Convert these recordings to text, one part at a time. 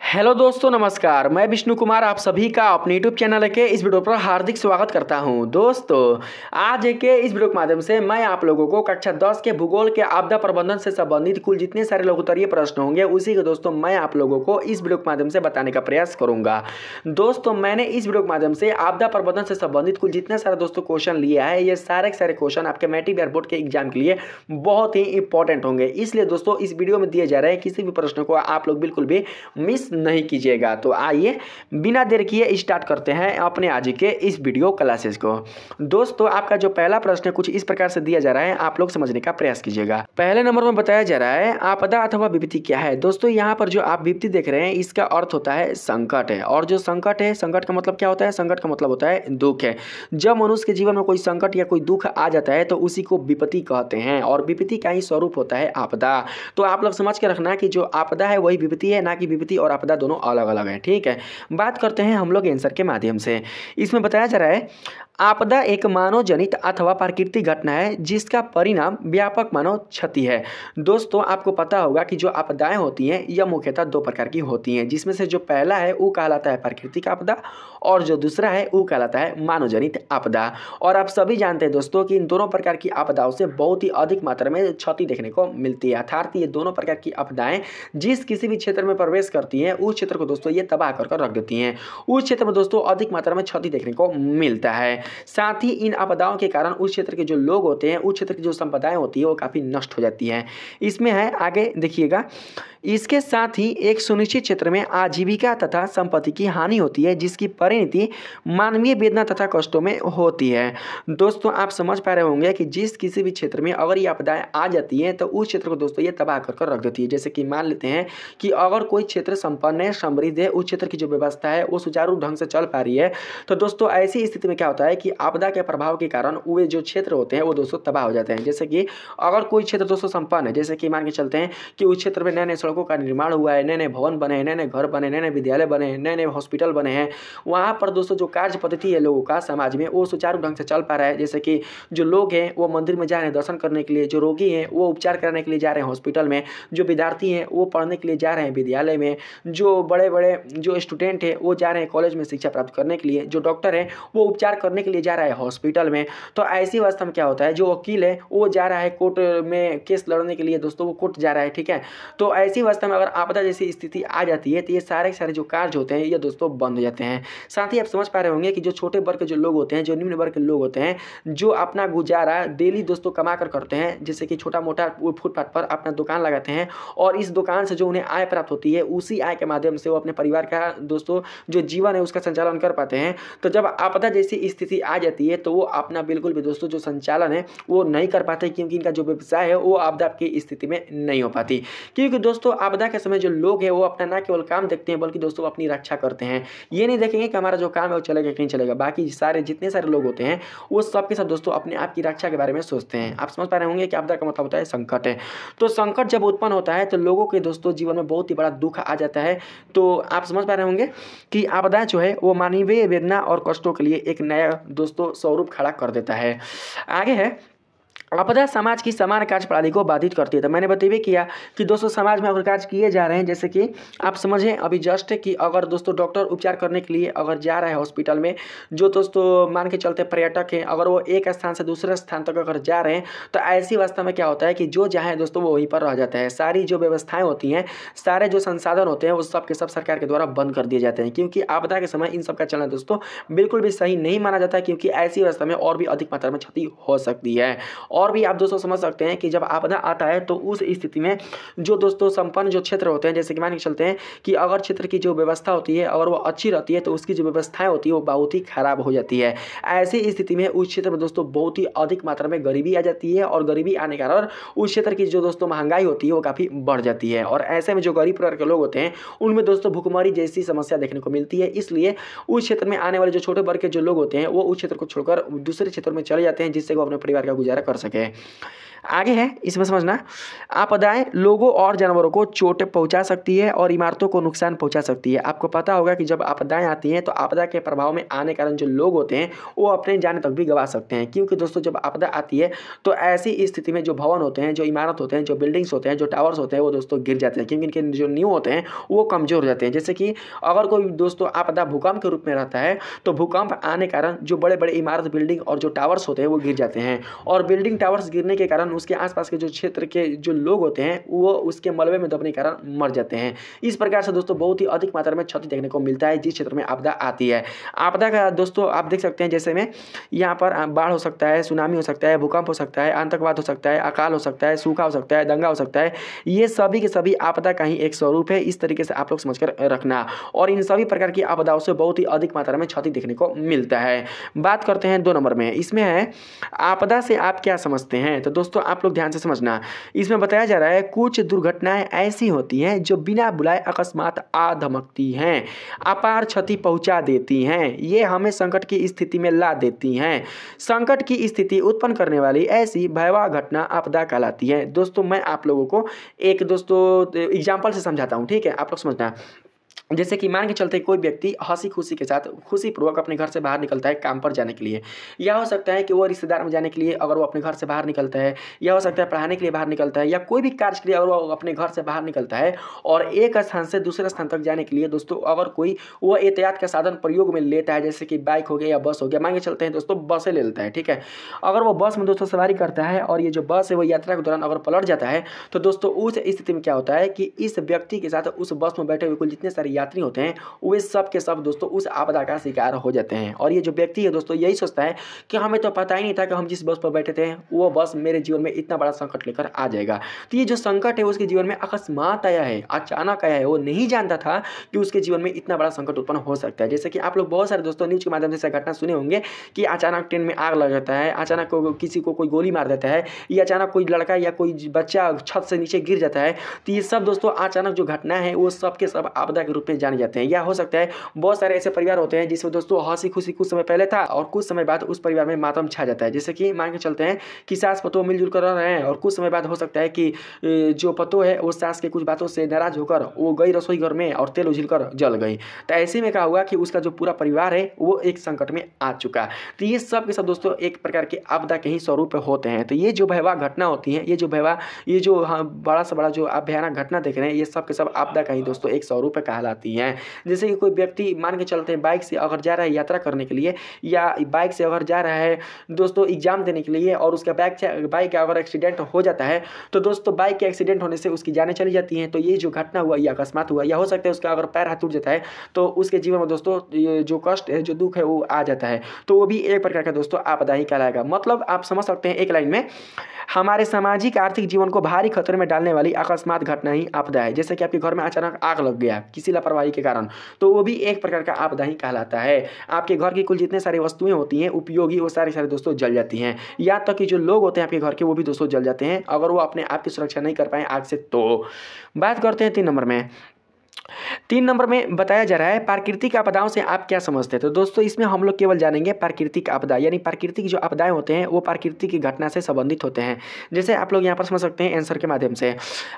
Hello दोस्तों, नमस्कार। मैं विष्णु कुमार आप सभी का अपने यूट्यूब चैनल के इस वीडियो पर हार्दिक स्वागत करता हूं। दोस्तों, आज के इस वीडियो के माध्यम से मैं आप लोगों को कक्षा 10 के भूगोल के आपदा प्रबंधन से संबंधित कुल जितने सारे लघुत्तरीय प्रश्न होंगे उसी के दोस्तों मैं आप लोगों को इस वीडियो के माध्यम से बताने का प्रयास करूंगा। दोस्तों, मैंने इस वीडियो के माध्यम से आपदा प्रबंधन से संबंधित कुल जितने सारे दोस्तों क्वेश्चन लिया है, ये सारे के सारे क्वेश्चन आपके मैट्रिक एयरपोर्ट के एग्जाम के लिए बहुत ही इंपॉर्टेंट होंगे। इसलिए दोस्तों, इस वीडियो में दिए जा रहे हैं किसी भी प्रश्न को आप लोग बिल्कुल भी मिस नहीं कीजिएगा। तो आइए बिना देर किए स्टार्ट करते हैं अपने आज के इस वीडियो क्लासेस को। दोस्तों, आपका जो पहला प्रश्न है कुछ इस प्रकार से दिया जा रहा है, आप लोग समझने का प्रयास कीजिएगा। पहले नंबर में बताया जा रहा है आपदा अथवा विपत्ति क्या है। दोस्तों, यहाँ पर जो आप विपत्ति देख रहे हैं इसका अर्थ होता है संकट है। और जो संकट है, संकट का मतलब क्या होता है? संकट का मतलब होता है दुख है। जब मनुष्य के जीवन में कोई संकट या कोई दुख आ जाता है तो उसी को विपत्ति कहते हैं, और विपत्ति का ही स्वरूप होता है आपदा। तो आप लोग समझ के रखना कि जो आपदा है वही विपत्ति है, ना कि विपत्ति और आपदा दोनों अलग अलग है। ठीक है, बात करते हैं हम लोग आंसर के माध्यम से। इसमें बताया जा रहा है आपदा एक मानव जनित अथवा प्राकृतिक घटना है जिसका परिणाम व्यापक मानव क्षति है। दोस्तों, आपको पता होगा कि जो आपदाएं होती हैं यह मुख्यतः दो प्रकार की होती हैं, जिसमें से जो पहला है वो कहलाता है प्राकृतिक आपदा और जो दूसरा है वो कहलाता है मानव जनित आपदा। और आप सभी जानते हैं दोस्तों कि इन दोनों प्रकार की आपदाओं से बहुत ही अधिक मात्रा में क्षति देखने को मिलती है। अर्थात ये दोनों प्रकार की आपदाएं जिस किसी भी क्षेत्र में प्रवेश करती हैं उस क्षेत्र को दोस्तों ये तबाह कर रख देती हैं। उस क्षेत्र में दोस्तों अधिक मात्रा में क्षति देखने को मिलता है। साथ ही इन आपदाओं के कारण उस क्षेत्र के जो लोग होते हैं, उस क्षेत्र की जो संपदाएं होती है वो काफ़ी नष्ट हो जाती हैं। इसमें है, आगे देखिएगा, इसके साथ ही एक सुनिश्चित क्षेत्र में आजीविका तथा संपत्ति की हानि होती है जिसकी परिणति मानवीय वेदना तथा कष्टों में होती है। दोस्तों, आप समझ पा रहे होंगे कि जिस किसी भी क्षेत्र में अगर ये आपदाएं आ जाती हैं तो उस क्षेत्र को दोस्तों ये तबाह कर रख देती है। जैसे कि मान लेते हैं कि अगर कोई क्षेत्र संपन्न है, समृद्ध है, उस क्षेत्र की जो व्यवस्था है वो सुचारू ढंग से चल पा रही है, तो दोस्तों ऐसी स्थिति में क्या होता है कि आपदा के प्रभाव के कारण वे जो क्षेत्र होते हैं वो दोस्तों तबाह हो जाते हैं। जैसे कि अगर कोई क्षेत्र दोस्तों संपन्न है, जैसे कि मान के चलते हैं कि उस क्षेत्र में नए नए सड़कों का निर्माण हुआ है, नए नए भवन बने हैं, नए नए घर बने, नए नए विद्यालय बने हैं, नए नए हॉस्पिटल बने हैं, वहाँ पर दोस्तों जो कार्य पद्धति है लोगों का समाज में वो सुचारू ढंग से चल पा रहा है। जैसे कि जो लोग हैं वो मंदिर में जा रहे हैं दर्शन करने के लिए, जो रोगी हैं वो उपचार कराने के लिए जा रहे हैं हॉस्पिटल में, जो विद्यार्थी हैं वो पढ़ने के लिए जा रहे हैं विद्यालय में, जो बड़े बड़े जो स्टूडेंट हैं वो जा रहे हैं कॉलेज में शिक्षा प्राप्त करने के लिए, जो डॉक्टर हैं वो उपचार करने के लिए जा रहा है हॉस्पिटल में। तो ऐसी अवस्था में क्या होता है, जो वकील है वो जा रहा है कोर्ट में केस लड़ने के लिए, दोस्तों वो कोर्ट जा रहा है। ठीक है, तो ऐसी अवस्था में अगर आपदा जैसी स्थिति आ जाती है तो ये सारे के सारे जो कार्य होते हैं ये दोस्तों बंद हो जाते हैं। साथ ही आप समझ पा रहे होंगे कि जो छोटे वर्ग के जो लोग होते हैं, जो निम्न वर्ग के लोग होते हैं, जो अपना गुजारा डेली दोस्तों कमा कर करते हैं, जैसे कि छोटा मोटा वो फुटपाथ पर अपना दुकान लगाते हैं और इस दुकान से जो उन्हें आय प्राप्त होती है उसी आय के माध्यम से वो अपने परिवार का दोस्तों जो जीवन है उसका संचालन कर पाते हैं। तो जब आपदा जैसी स्थिति आ जाती है तो वो अपना बिल्कुल भी दोस्तों जो संचालन है वो नहीं कर पाते, क्योंकि इनका जो व्यवसाय है वो आपदा की स्थिति में नहीं हो पाती। क्योंकि दोस्तों आपदा के समय जो लोग हैं वो अपना ना केवल काम देखते हैं बल्कि दोस्तों अपनी रक्षा करते हैं। ये नहीं देखेंगे कि हमारा जो काम है वो चलेगा कि नहीं चलेगा, बाकी सारे जितने सारे लोग होते हैं वो सबके सब दोस्तों अपने आप की रक्षा के बारे में सोचते हैं। आप समझ पा रहे होंगे कि आपदा का मतलब होता है संकट है। तो संकट जब उत्पन्न होता है तो लोगों के दोस्तों जीवन में बहुत ही बड़ा दुख आ जाता है। तो आप समझ पा रहे होंगे कि आपदा जो है वो मानवीय वेदना और कष्टों के लिए एक नया दोस्तों स्वरूप खड़ा कर देता है। आगे है, आपदा समाज की समान कार्य प्रणाली को बाधित करती है। तो मैंने बताइए किया कि दोस्तों समाज में अगर कार्य किए जा रहे हैं, जैसे कि आप समझें अभी जस्ट कि अगर दोस्तों डॉक्टर उपचार करने के लिए अगर जा रहा है हॉस्पिटल में, जो दोस्तों मान के चलते पर्यटक हैं अगर वो एक स्थान से दूसरे स्थान तक अगर जा रहे हैं तो ऐसी अवस्था में क्या होता है कि जो जहाँ है दोस्तों वो वहीं पर रह जाता है। सारी जो व्यवस्थाएँ होती हैं, सारे जो संसाधन होते हैं वो सब के सब सरकार के द्वारा बंद कर दिए जाते हैं, क्योंकि आपदा के समय इन सब का चलना दोस्तों बिल्कुल भी सही नहीं माना जाता, क्योंकि ऐसी अवस्था में और भी अधिक मात्रा में क्षति हो सकती है। और भी आप दोस्तों समझ सकते हैं कि जब आपदा आता है तो उस स्थिति में जो दोस्तों संपन्न जो क्षेत्र होते हैं, जैसे कि मान के चलते हैं कि अगर क्षेत्र की जो व्यवस्था होती है अगर वो अच्छी रहती है तो उसकी जो व्यवस्थाएं होती है वो बहुत ही खराब हो जाती है। ऐसी स्थिति में उस क्षेत्र में दोस्तों बहुत ही अधिक मात्रा में गरीबी आ जाती है, और गरीबी आने के कारण उस क्षेत्र की जो दोस्तों महंगाई होती है वो काफ़ी बढ़ जाती है। और ऐसे में जो गरीब परिवार के लोग होते हैं उनमें दोस्तों भुखमरी जैसी समस्या देखने को मिलती है। इसलिए उस क्षेत्र में आने वाले जो छोटे वर्ग के जो लोग होते हैं वो उस क्षेत्र को छोड़कर दूसरे क्षेत्र में चले जाते हैं, जिससे वो अपने परिवार का गुजारा कर सके। आगे है इसमें समझना, आपदाएं लोगों और जानवरों को चोट पहुंचा सकती है और इमारतों को नुकसान पहुंचा सकती है। आपको पता होगा कि जब आपदाएं आती हैं तो आपदा के प्रभाव में आने के कारण जो लोग होते हैं वो अपने जान तक भी गंवा सकते हैं, क्योंकि दोस्तों जब आपदा आती है तो ऐसी स्थिति में जो भवन होते हैं, जो इमारत होते हैं, जो बिल्डिंग्स होते हैं, जो टावर्स होते हैं, वो दोस्तों गिर जाते हैं, क्योंकि इनके जो नींव होते हैं वो कमजोर हो जाते हैं। जैसे कि अगर कोई दोस्तों आपदा भूकंप के रूप में रहता है तो भूकंप आने के कारण जो बड़े बड़े इमारत, बिल्डिंग और जो टावर्स होते हैं वो गिर जाते हैं, और बिल्डिंग टावर्स गिरने के कारण उसके आसपास के जो क्षेत्र के जो लोग होते हैं वो उसके मलबे में दबने के कारण मर जाते हैं। इस प्रकार से दोस्तों बहुत ही अधिक मात्रा में क्षति देखने को मिलता है जिस क्षेत्र में आपदा आती है। आपदा का दोस्तों आप देख सकते हैं जैसे में यहाँ पर बाढ़ हो सकता है, सुनामी हो सकता है, भूकंप हो सकता है, आतंकवाद हो सकता है, अकाल हो सकता है, सूखा हो सकता है, दंगा हो सकता है। ये सभी के सभी आपदा का ही एक स्वरूप है। इस तरीके से आप लोग समझकर रखना, और इन सभी प्रकार की आपदाओं से बहुत ही अधिक मात्रा में क्षति देखने को मिलता है। बात करते हैं 2 नंबर में, इसमें है आपदा से आप क्या समझते हैं। तो दोस्तों आप लोग ध्यान से समझना, इसमें बताया जा रहा है कुछ दुर्घटनाएं ऐसी होती हैं जो बिना बुलाए अकस्मात आ धमकती हैं, अपार क्षति पहुंचा देती हैं, ये हमें संकट की स्थिति में ला देती हैं। संकट की स्थिति उत्पन्न करने वाली ऐसी भयावह घटना आपदा कहलाती है। दोस्तों मैं आप लोगों को एक दोस्तों एग्जाम्पल से समझाता हूँ, ठीक है, आप लोग समझना। जैसे कि मान के चलते कोई व्यक्ति हंसी खुशी के साथ खुशीपूर्वक अपने घर से बाहर निकलता है काम पर जाने के लिए, या हो सकता है कि वो रिश्तेदार में जाने के लिए अगर वो अपने घर से बाहर निकलता है, या हो सकता है पढ़ाने के लिए बाहर निकलता है, या कोई भी कार्य के लिए अगर वो अपने घर से बाहर निकलता है और एक स्थान से दूसरे स्थान तक जाने के लिए दोस्तों अगर कोई वो यातायात का साधन प्रयोग में लेता है, जैसे कि बाइक हो गया या बस हो गया, मान के चलते हैं दोस्तों बसें ले लेता है, ठीक है। अगर वो बस में दोस्तों सवारी करता है और ये जो बस है वो यात्रा के दौरान अगर पलट जाता है तो दोस्तों उस स्थिति में क्या होता है कि इस व्यक्ति के साथ उस बस में बैठे हुए कुल जितने सारे यात्री होते हैं वे सब के सब दोस्तों उस आपदा का शिकार हो जाते हैं। और ये जो व्यक्ति है दोस्तों यही सोचता है कि हमें तो पता ही नहीं था कि हम जिस बस पर बैठे थे वो बस मेरे जीवन में इतना बड़ा संकट लेकर आ जाएगा। तो ये जो संकट है उसके जीवन में अकस्मात आया है, अचानक आया है, वो नहीं जानता था कि उसके जीवन में इतना बड़ा संकट उत्पन्न हो सकता है। जैसे कि आप लोग बहुत सारे दोस्तों न्यूज़ के माध्यम से घटना सुने होंगे कि अचानक ट्रेन में आग लग जाता है, अचानक किसी को कोई गोली मार देता है, या अचानक कोई लड़का या कोई बच्चा छत से नीचे गिर जाता है। तो ये सब दोस्तों अचानक जो घटना है वो सब के सब आपदा के रूप में जाने जाते हैं। या हो सकता है बहुत सारे ऐसे परिवार होते हैं जिसमें दोस्तों हंसी खुशी कुछ समय पहले था और कुछ समय बाद उस परिवार में मातम छा जाता है। जैसे कि मान के चलते हैं कि सास पतोह मिलजुल कर रह रहे हैं और कुछ समय बाद हो सकता है कि जो पतोह है वो सास के कुछ बातों से नाराज होकर वो गई रसोई घर में और तेल उझिलकर जल गई। तो ऐसे में क्या हुआ कि उसका जो पूरा परिवार है वो एक संकट में आ चुका। तो ये सब के सब दोस्तों एक प्रकार के आपदा के ही स्वरूप होते हैं। तो ये जो भयावह घटना होती है, ये जो बड़ा से बड़ा जो आप भयानक घटना देख रहे हैं, ये सब के सब आपदा का ही दोस्तों एक स्वरूप कहलाती है। जैसे कि कोई व्यक्ति मान के चलते हैं बाइक से अगर जा रहा है यात्रा करने के लिए, या बाइक से अगर जा रहा है दोस्तों एग्जाम देने के लिए और उसका बाइक का अगर एक्सीडेंट हो जाता है तो दोस्तों बाइक के एक्सीडेंट होने से उसकी जानें चली जाती हैं। तो ये जो घटना हुआ ये अकस्मात हुआ, या हो सकता है उसका अगर पैर हाथ टूट जाता है तो उसके जीवन में दोस्तों ये जो कष्ट है, जो दुख है वो आ जाता है। तो वो भी एक प्रकार का दोस्तों आपदा ही कहलाएगा। मतलब आप समझ सकते हैं एक लाइन में, हमारे सामाजिक आर्थिक जीवन को भारी खतरे में डालने वाली अकस्मात घटना ही आपदा है। जैसे कि आपके घर में अचानक आग लग गया किसी लापरवाही के कारण, तो वो भी एक प्रकार का आपदा ही कहलाता है। आपके घर की कुल जितने सारी वस्तुएं होती हैं उपयोगी, वो सारे दोस्तों जल जाती हैं। यहाँ तक कि जो लोग होते हैं आपके घर के वो भी दोस्तों जल जाते हैं अगर वो अपने आप की सुरक्षा नहीं कर पाए आग से। तो बात करते हैं 3 नंबर में। 3 नंबर में बताया जा रहा है प्राकृतिक आपदाओं से आप क्या समझते हैं। तो दोस्तों इसमें हम लोग केवल जानेंगे प्राकृतिक आपदा, यानी प्राकृतिक जो आपदाएं होते हैं वो प्राकृतिक की घटना से संबंधित होते हैं। जैसे आप लोग यहाँ पर समझ सकते हैं आंसर के माध्यम से,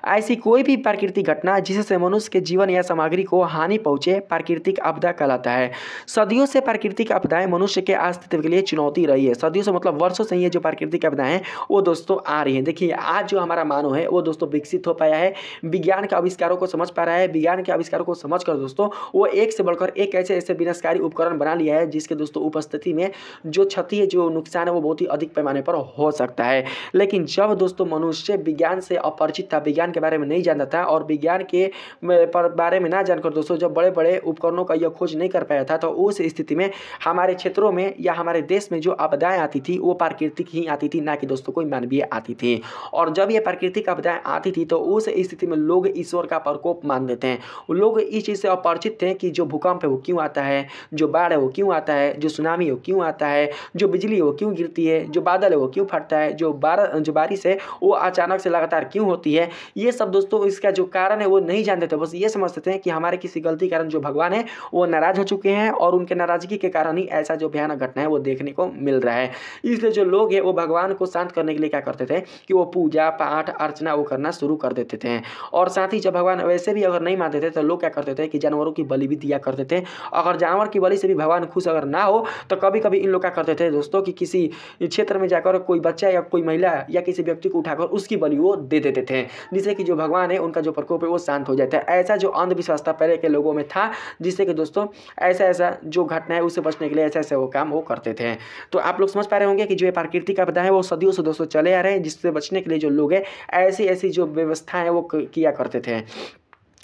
ऐसी कोई भी प्राकृतिक घटना जिससे मनुष्य के जीवन या सामग्री को हानि पहुंचे प्राकृतिक आपदा कहलाता है। सदियों से प्राकृतिक आपदाएं मनुष्य के अस्तित्व के लिए चुनौती रही है। सदियों से मतलब वर्षों से ये जो प्राकृतिक आपदाएं हैं वो दोस्तों आ रही हैं। देखिए आज जो हमारा मानव है वो दोस्तों विकसित हो पाया है, विज्ञान के आविष्कारों को समझ पा रहा है, विज्ञान के आविष्कारों को समझकर दोस्तों वो एक से बढ़कर एक ऐसे विनाशकारी उपकरण बना लिया है जिसके दोस्तों उपस्थिति में जो क्षति है, जो नुकसान है वो बहुत ही अधिक पैमाने पर हो सकता है। लेकिन जब दोस्तों मनुष्य विज्ञान से अपरिचित था, विज्ञान के बारे में नहीं जानता था और विज्ञान के बारे में ना जानकर दोस्तों जब बड़े बड़े उपकरणों का यह खोज नहीं कर पाया था, तो उस स्थिति में हमारे क्षेत्रों में या हमारे देश में जो आपदाएं आती थी वो प्राकृतिक ही आती थी, ना कि दोस्तों कोई मानवीय आती थी। और जब ये प्राकृतिक आपदाएं आती थी तो उस स्थिति में लोग ईश्वर का प्रकोप मान लेते हैं। लोग इस चीज़ से अपरिचित थे कि जो भूकंप है वो क्यों आता है, जो बाढ़ है वो क्यों आता है, जो सुनामी है वो क्यों आता है, जो बिजली है वो क्यों गिरती है, जो बादल है वो क्यों फटता है, जो बारिश है वो अचानक से लगातार क्यों होती है, ये सब दोस्तों इसका जो कारण है वो नहीं जानते थे। बस ये समझते थे कि हमारे किसी गलती के कारण जो भगवान है वो नाराज हो चुके हैं और उनके नाराजगी के कारण ही ऐसा जो भयानक घटना है वो देखने को मिल रहा है। इसलिए जो लोग हैं वो भगवान को शांत करने के लिए क्या करते थे कि वो पूजा पाठ अर्चना वो करना शुरू कर देते थे। और साथ ही जब भगवान वैसे भी अगर नहीं मानते थे तो लोग क्या करते थे कि जानवरों की बलि भी दिया करते थे। अगर जानवर की बलि से भी भगवान खुश अगर ना हो तो कभी कभी इन लोग क्या करते थे दोस्तों कि किसी क्षेत्र में जाकर कोई बच्चा या कोई महिला या किसी व्यक्ति को उठाकर उसकी बलि वो दे देते थे, जिससे कि जो भगवान है उनका जो प्रकोप है वो शांत हो जाता है। ऐसा जो अंधविश्वास था पहले के लोगों में था, जिससे कि दोस्तों ऐसा जो घटना है उससे बचने के लिए ऐसे वो काम वो करते थे। तो आप लोग समझ पा रहे होंगे कि जो ये प्राकृतिक आपदा है वो सदियों से दोस्तों चले आ रहे हैं, जिससे बचने के लिए जो लोग हैं ऐसी ऐसी जो व्यवस्था है वो किया करते थे।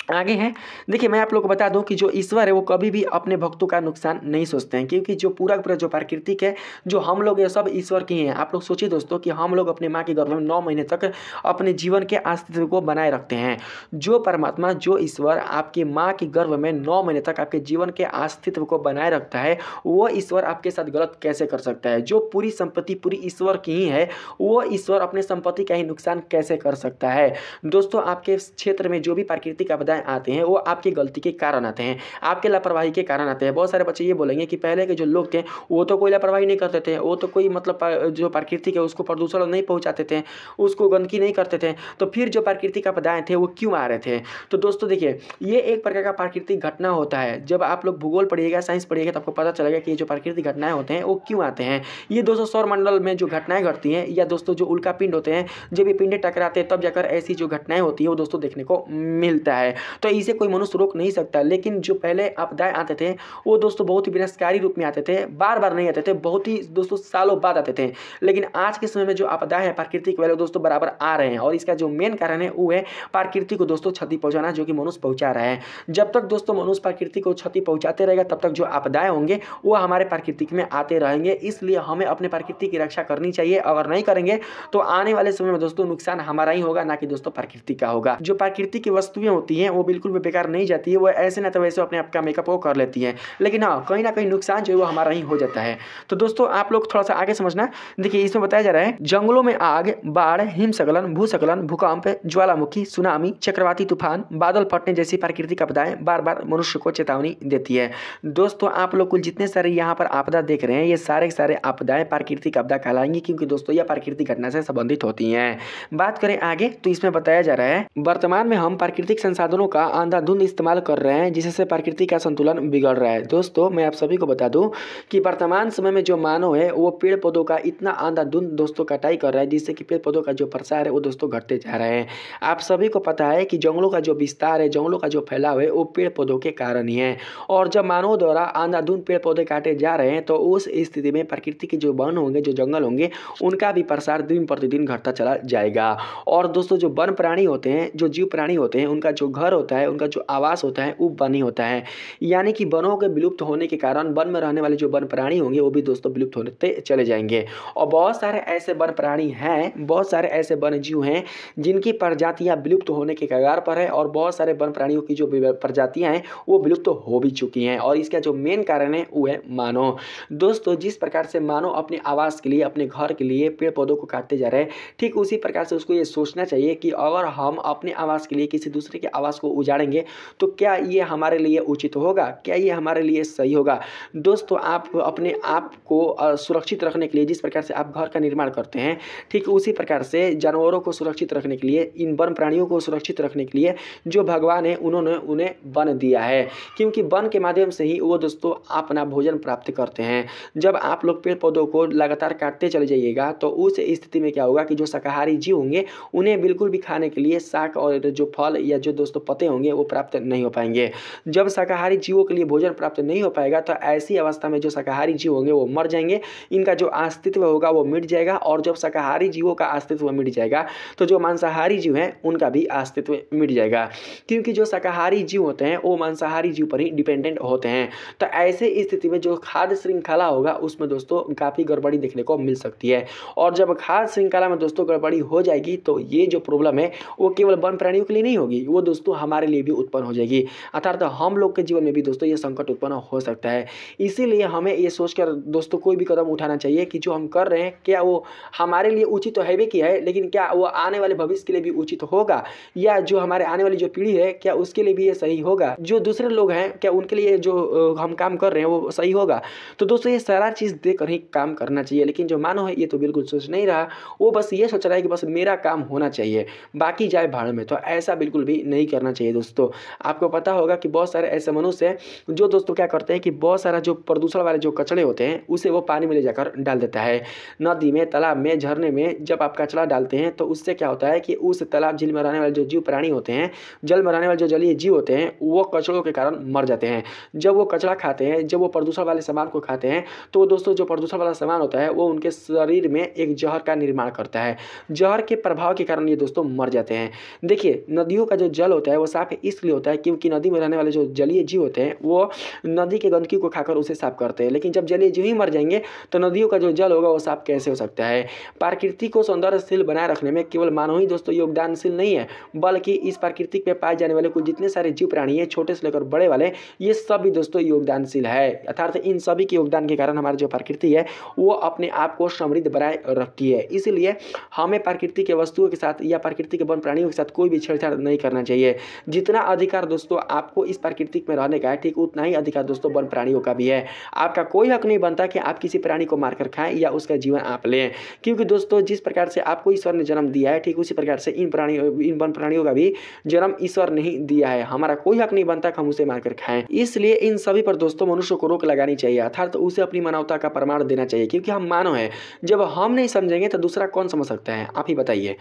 आगे है, देखिए मैं आप लोग को बता दूं कि जो ईश्वर है वो कभी भी अपने भक्तों का नुकसान नहीं सोचते हैं, क्योंकि जो पूरा पूरा जो प्राकृतिक है जो हम लोग ये सब ईश्वर की हैं। आप लोग सोचिए दोस्तों कि हम लोग अपने माँ के गर्भ में 9 महीने तक अपने जीवन के अस्तित्व को बनाए रखते हैं। जो परमात्मा जो ईश्वर आपकी माँ के गर्भ में 9 महीने तक आपके जीवन के अस्तित्व को बनाए रखता है, वो ईश्वर आपके साथ गलत कैसे कर सकता है। जो पूरी संपत्ति पूरी ईश्वर की ही है, वो ईश्वर अपने संपत्ति का ही नुकसान कैसे कर सकता है। दोस्तों आपके क्षेत्र में जो भी प्राकृतिक आपदा आते हैं वो आपकी गलती के कारण आते हैं, आपके लापरवाही के कारण आते हैं। बहुत सारे बच्चे ये बोलेंगे कि पहले के जो लोग थे वो तो कोई लापरवाही नहीं करते थे, वो तो कोई मतलब जो प्राकृतिक है उसको प्रदूषण नहीं पहुंचाते थे, उसको गंदगी नहीं करते थे, तो फिर जो प्राकृतिक आपदाएं थे वो क्यों आ रहे थे। तो दोस्तों देखिए ये एक प्रकार का प्राकृतिक घटना होता है। जब आप लोग भूगोल पढ़िएगा साइंस पढ़िएगा तो आपको पता चलेगा कि ये जो प्राकृतिक घटनाएं होते हैं वो क्यों आते हैं। ये दोस्तों सौरमंडल में जो घटनाएं घटती हैं या दोस्तों जो उल्का पिंड होते हैं, जब ये पिंडे टकराते हैं तब जाकर ऐसी जो घटनाएं होती है वो दोस्तों देखने को मिलता है। तो इसे कोई मनुष्य रोक नहीं सकता। लेकिन जो पहले आपदाएं आते थे वो दोस्तों बहुत ही विनाशकारी रूप में आते थे, बार बार नहीं आते थे, बहुत ही दोस्तों सालों बाद आते थे। लेकिन आज के समय में जो आपदाएं हैं प्राकृतिक वाले दोस्तों बराबर आ रहे हैं, और इसका जो मेन कारण है वो है प्रकृति को दोस्तों क्षति पहुंचाना, जो कि मनुष्य पहुंचा रहा है। जब तक दोस्तों मनुष्य प्रकृति को क्षति पहुंचाते रहेगा तब तक जो आपदाएं होंगे वो हमारे प्राकृतिक में आते रहेंगे। इसलिए हमें अपने प्रकृति की रक्षा करनी चाहिए। अगर नहीं करेंगे तो आने वाले समय में दोस्तों नुकसान हमारा ही होगा, ना कि दोस्तों प्रकृति का होगा। जो प्रकृति की वस्तुएं होती हैं वो बिल्कुल भी बेकार नहीं जाती है, वो ऐसे ना तो वैसे अपने आप का मेकअप वो कर लेती है, लेकिन हाँ कहीं ना कहीं नुकसान जो है वो हमारा ही हो जाता है। तो दोस्तों आप लोग थोड़ा सा आगे समझना। देखिए इसमें बताया जा रहा है जंगलों में आग, बाढ़, हिमस्खलन, भूस्खलन, भूकंप, ज्वालामुखी, सुनामी, चक्रवाती तूफान, बादल फटने जैसी प्राकृतिक आपदाएं बार बार मनुष्य को चेतावनी देती है। दोस्तों आप लोग कुल जितने सारे यहाँ पर आपदा देख रहे हैं ये सारे सारे आपदाएं प्राकृतिक आपदा कहलाएंगी, क्योंकि दोस्तों यह प्राकृतिक घटना से संबंधित होती हैं। बात करें आगे तो इसमें बताया जा रहा है वर्तमान में हम प्राकृतिक संसाधनों का अंधाधुंध इस्तेमाल कर रहे हैं, जिससे प्रकृति का संतुलन बिगड़ रहा है। दोस्तों मैं आप सभी को बता दूं कि वर्तमान समय में जो मानव है वो पेड़ पौधों का इतना अंधाधुंध दोस्तों कटाई कर रहा है, जिससे कि पेड़ पौधों का जो प्रसार है वो दोस्तों घटते जा रहे हैं। आप सभी को पता है कि जंगलों का जो विस्तार है, जंगलों का जो फैलाव है वो पेड़ पौधों के कारण ही है। और जब मानव द्वारा अंधाधुंध पेड़ पौधे काटे जा रहे हैं तो उस स्थिति में प्रकृति के जो वन होंगे, जो जंगल होंगे, उनका भी प्रसार दिन प्रतिदिन घटता चला जाएगा। और दोस्तों जो वन प्राणी होते हैं, जो जीव प्राणी होते हैं, उनका जो घर होता है, उनका जो आवास होता है वो वन ही होता है। यानी कि वनों के विलुप्त होने के कारण वन में रहने वाले जो वन प्राणी होंगे वो भी दोस्तों विलुप्त होते चले जाएंगे। और बहुत सारे ऐसे वन प्राणी हैं, बहुत सारे ऐसे वन जीव हैं जिनकी प्रजातियां विलुप्त होने के कगार पर है, और बहुत सारे वन प्राणियों की जो प्रजातियां हैं वो विलुप्त हो भी चुकी हैं। और इसका जो मेन कारण है वो है मानव। दोस्तों जिस प्रकार से मानव अपने आवास के लिए, अपने घर के लिए पेड़ पौधों को काटते जा रहे हैं, ठीक उसी प्रकार से उसको ये सोचना चाहिए कि अगर हम अपने आवास के लिए किसी दूसरे के आवास को उजाड़ेंगे तो क्या ये हमारे लिए उचित होगा, क्या ये हमारे लिए सही होगा। दोस्तों आप अपने आप को सुरक्षित रखने के लिए जिस प्रकार से आप घर का निर्माण करते हैं, ठीक उसी प्रकार से जानवरों को सुरक्षित रखने के लिए, इन वन प्राणियों को सुरक्षित रखने के लिए जो भगवान है उन्होंने उन्हें वन दिया है, क्योंकि वन के माध्यम से ही वो दोस्तों अपना भोजन प्राप्त करते हैं। जब आप लोग पेड़ पौधों को लगातार काटते चले जाइएगा तो उस स्थिति में क्या होगा कि जो शाकाहारी जीव होंगे उन्हें बिल्कुल भी खाने के लिए शाक और जो फल या जो दोस्तों पत्ते होंगे वो प्राप्त नहीं हो पाएंगे। जब शाकाहारी जीवों के लिए भोजन प्राप्त नहीं हो पाएगा तो ऐसी अवस्था में जो शाकाहारी जीव होंगे वो मर जाएंगे, इनका जो अस्तित्व होगा वो मिट जाएगा। और जब शाकाहारी जीवों का अस्तित्व मिट जाएगा तो जो मांसाहारी जीव हैं उनका भी अस्तित्व मिट जाएगा, क्योंकि जो शाकाहारी जीव होते हैं वो मांसाहारी जीव पर ही डिपेंडेंट होते हैं। तो ऐसे स्थिति में जो खाद्य श्रृंखला होगा उसमें दोस्तों काफ़ी गड़बड़ी देखने को मिल सकती है। और जब खाद्य श्रृंखला में दोस्तों गड़बड़ी हो जाएगी तो ये जो प्रॉब्लम है वो केवल वन प्राणियों के लिए नहीं होगी, वो दोस्तों हमारे लिए भी उत्पन्न हो जाएगी, अर्थात हम लोग के जीवन में भी दोस्तों ये संकट उत्पन्न हो सकता है। इसीलिए हमें ये सोचकर दोस्तों कोई भी कदम उठाना चाहिए कि जो हम कर रहे हैं क्या वो हमारे लिए उचित तो है भी किया है, लेकिन क्या वो आने वाले भविष्य के लिए भी उचित होगा, या जो हमारे आने वाली जो पीढ़ी है क्या उसके लिए भी ये सही होगा, जो दूसरे लोग हैं क्या उनके लिए जो हम काम कर रहे हैं वो सही होगा। तो दोस्तों ये सारा चीज़ देखकर ही काम करना चाहिए। लेकिन जो मानव है ये तो बिल्कुल सोच नहीं रहा, वो बस ये सोच रहा है कि बस मेरा काम होना चाहिए, बाकी जाए भाड़ में। तो ऐसा बिल्कुल भी नहीं करना चाहिए दोस्तों। आपको पता होगा कि बहुत सारे ऐसे मनुष्य हैं जो दोस्तों क्या करते हैं कि बहुत सारा जो प्रदूषण वाले जो कचरे होते हैं उसे वो पानी में ले जाकर डाल देता है। नदी में, तालाब में, झरने में जब आप कचरा डालते हैं तो उससे क्या होता है कि उस तालाब झील में रहने वाले जो जीव प्राणी होते हैं, जल में रहने वाले जो जलीय जीव होते हैं, वो कचड़ों के कारण मर जाते हैं। जब वो कचरा खाते हैं, जब वो प्रदूषण वाले सामान को खाते हैं, तो दोस्तों जो प्रदूषण वाला सामान होता है वो उनके शरीर में एक जहर का निर्माण करता है। जहर के प्रभाव के कारण ये दोस्तों मर जाते हैं। देखिए नदियों का जो जल होता है वो साफ इसलिए होता है क्योंकि नदी में रहने वाले जो जलीय जीव होते हैं वो नदी के गंदगी को खाकर उसे साफ करते हैं। लेकिन जब जलीय जीव ही मर जाएंगे तो नदियों का जो जल होगा वो साफ कैसे हो सकता है। प्रकृति को सौंदर्यशील बनाए रखने में केवल मानव ही दोस्तों योगदानशील नहीं है, बल्कि इस प्रकृति में पाए जाने वाले कुल जितने सारे जीव प्राणी है, छोटे से लेकर बड़े वाले, ये सब भी दोस्तों योगदानशील है। अर्थात इन सभी के योगदान के कारण हमारी जो प्रकृति है वो अपने आप को समृद्ध बनाए रखती है। इसलिए हमें प्रकृति के वस्तुओं के साथ या प्रकृति के वन प्राणियों के साथ कोई भी छेड़छाड़ नहीं करना चाहिए। जितना अधिकार दोस्तों आपको इस प्रकृति में रहने का है, ठीक उतना ही अधिकार दोस्तों वन प्राणियों का भी है। आपका कोई हक नहीं बनता कि आप किसी प्राणी को मारकर खाएं या उसका जीवन आप लें, क्योंकि दोस्तों जिस प्रकार से आपको ईश्वर ने जन्म दिया है, ठीक उसी प्रकार से इन वन प्राणियों का भी जन्म ईश्वर नहीं दिया है। हमारा कोई हक नहीं बनता कि हम उसे मारकर खाएं। इसलिए इन सभी पर दोस्तों मनुष्य को रोक लगानी चाहिए, अर्थात उसे अपनी मानवता का प्रमाण देना चाहिए, क्योंकि हम मानव हैं। जब हम नहीं समझेंगे तो दूसरा कौन समझ सकता है, आप ही बताइए।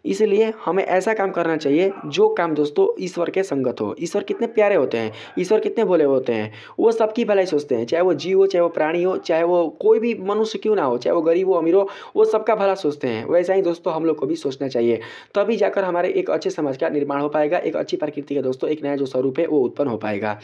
इसलिए हमें ऐसा काम करना चाहिए जो काम दोस्तों ईश्वर के संगत हो। ईश्वर कितने प्यारे होते हैं, ईश्वर कितने भोले होते हैं, वो सबकी भलाई सोचते हैं, चाहे वो जीव हो, चाहे वो प्राणी हो, चाहे वो कोई भी मनुष्य क्यों ना हो, चाहे वो गरीब हो अमीर हो, वो सबका भला सोचते हैं। वैसा ही दोस्तों हम लोग को भी सोचना चाहिए, तभी जाकर हमारे एक अच्छे समाज का निर्माण हो पाएगा, एक अच्छी प्रकृति का दोस्तों एक नया जो स्वरूप है वो उत्पन्न हो पाएगा।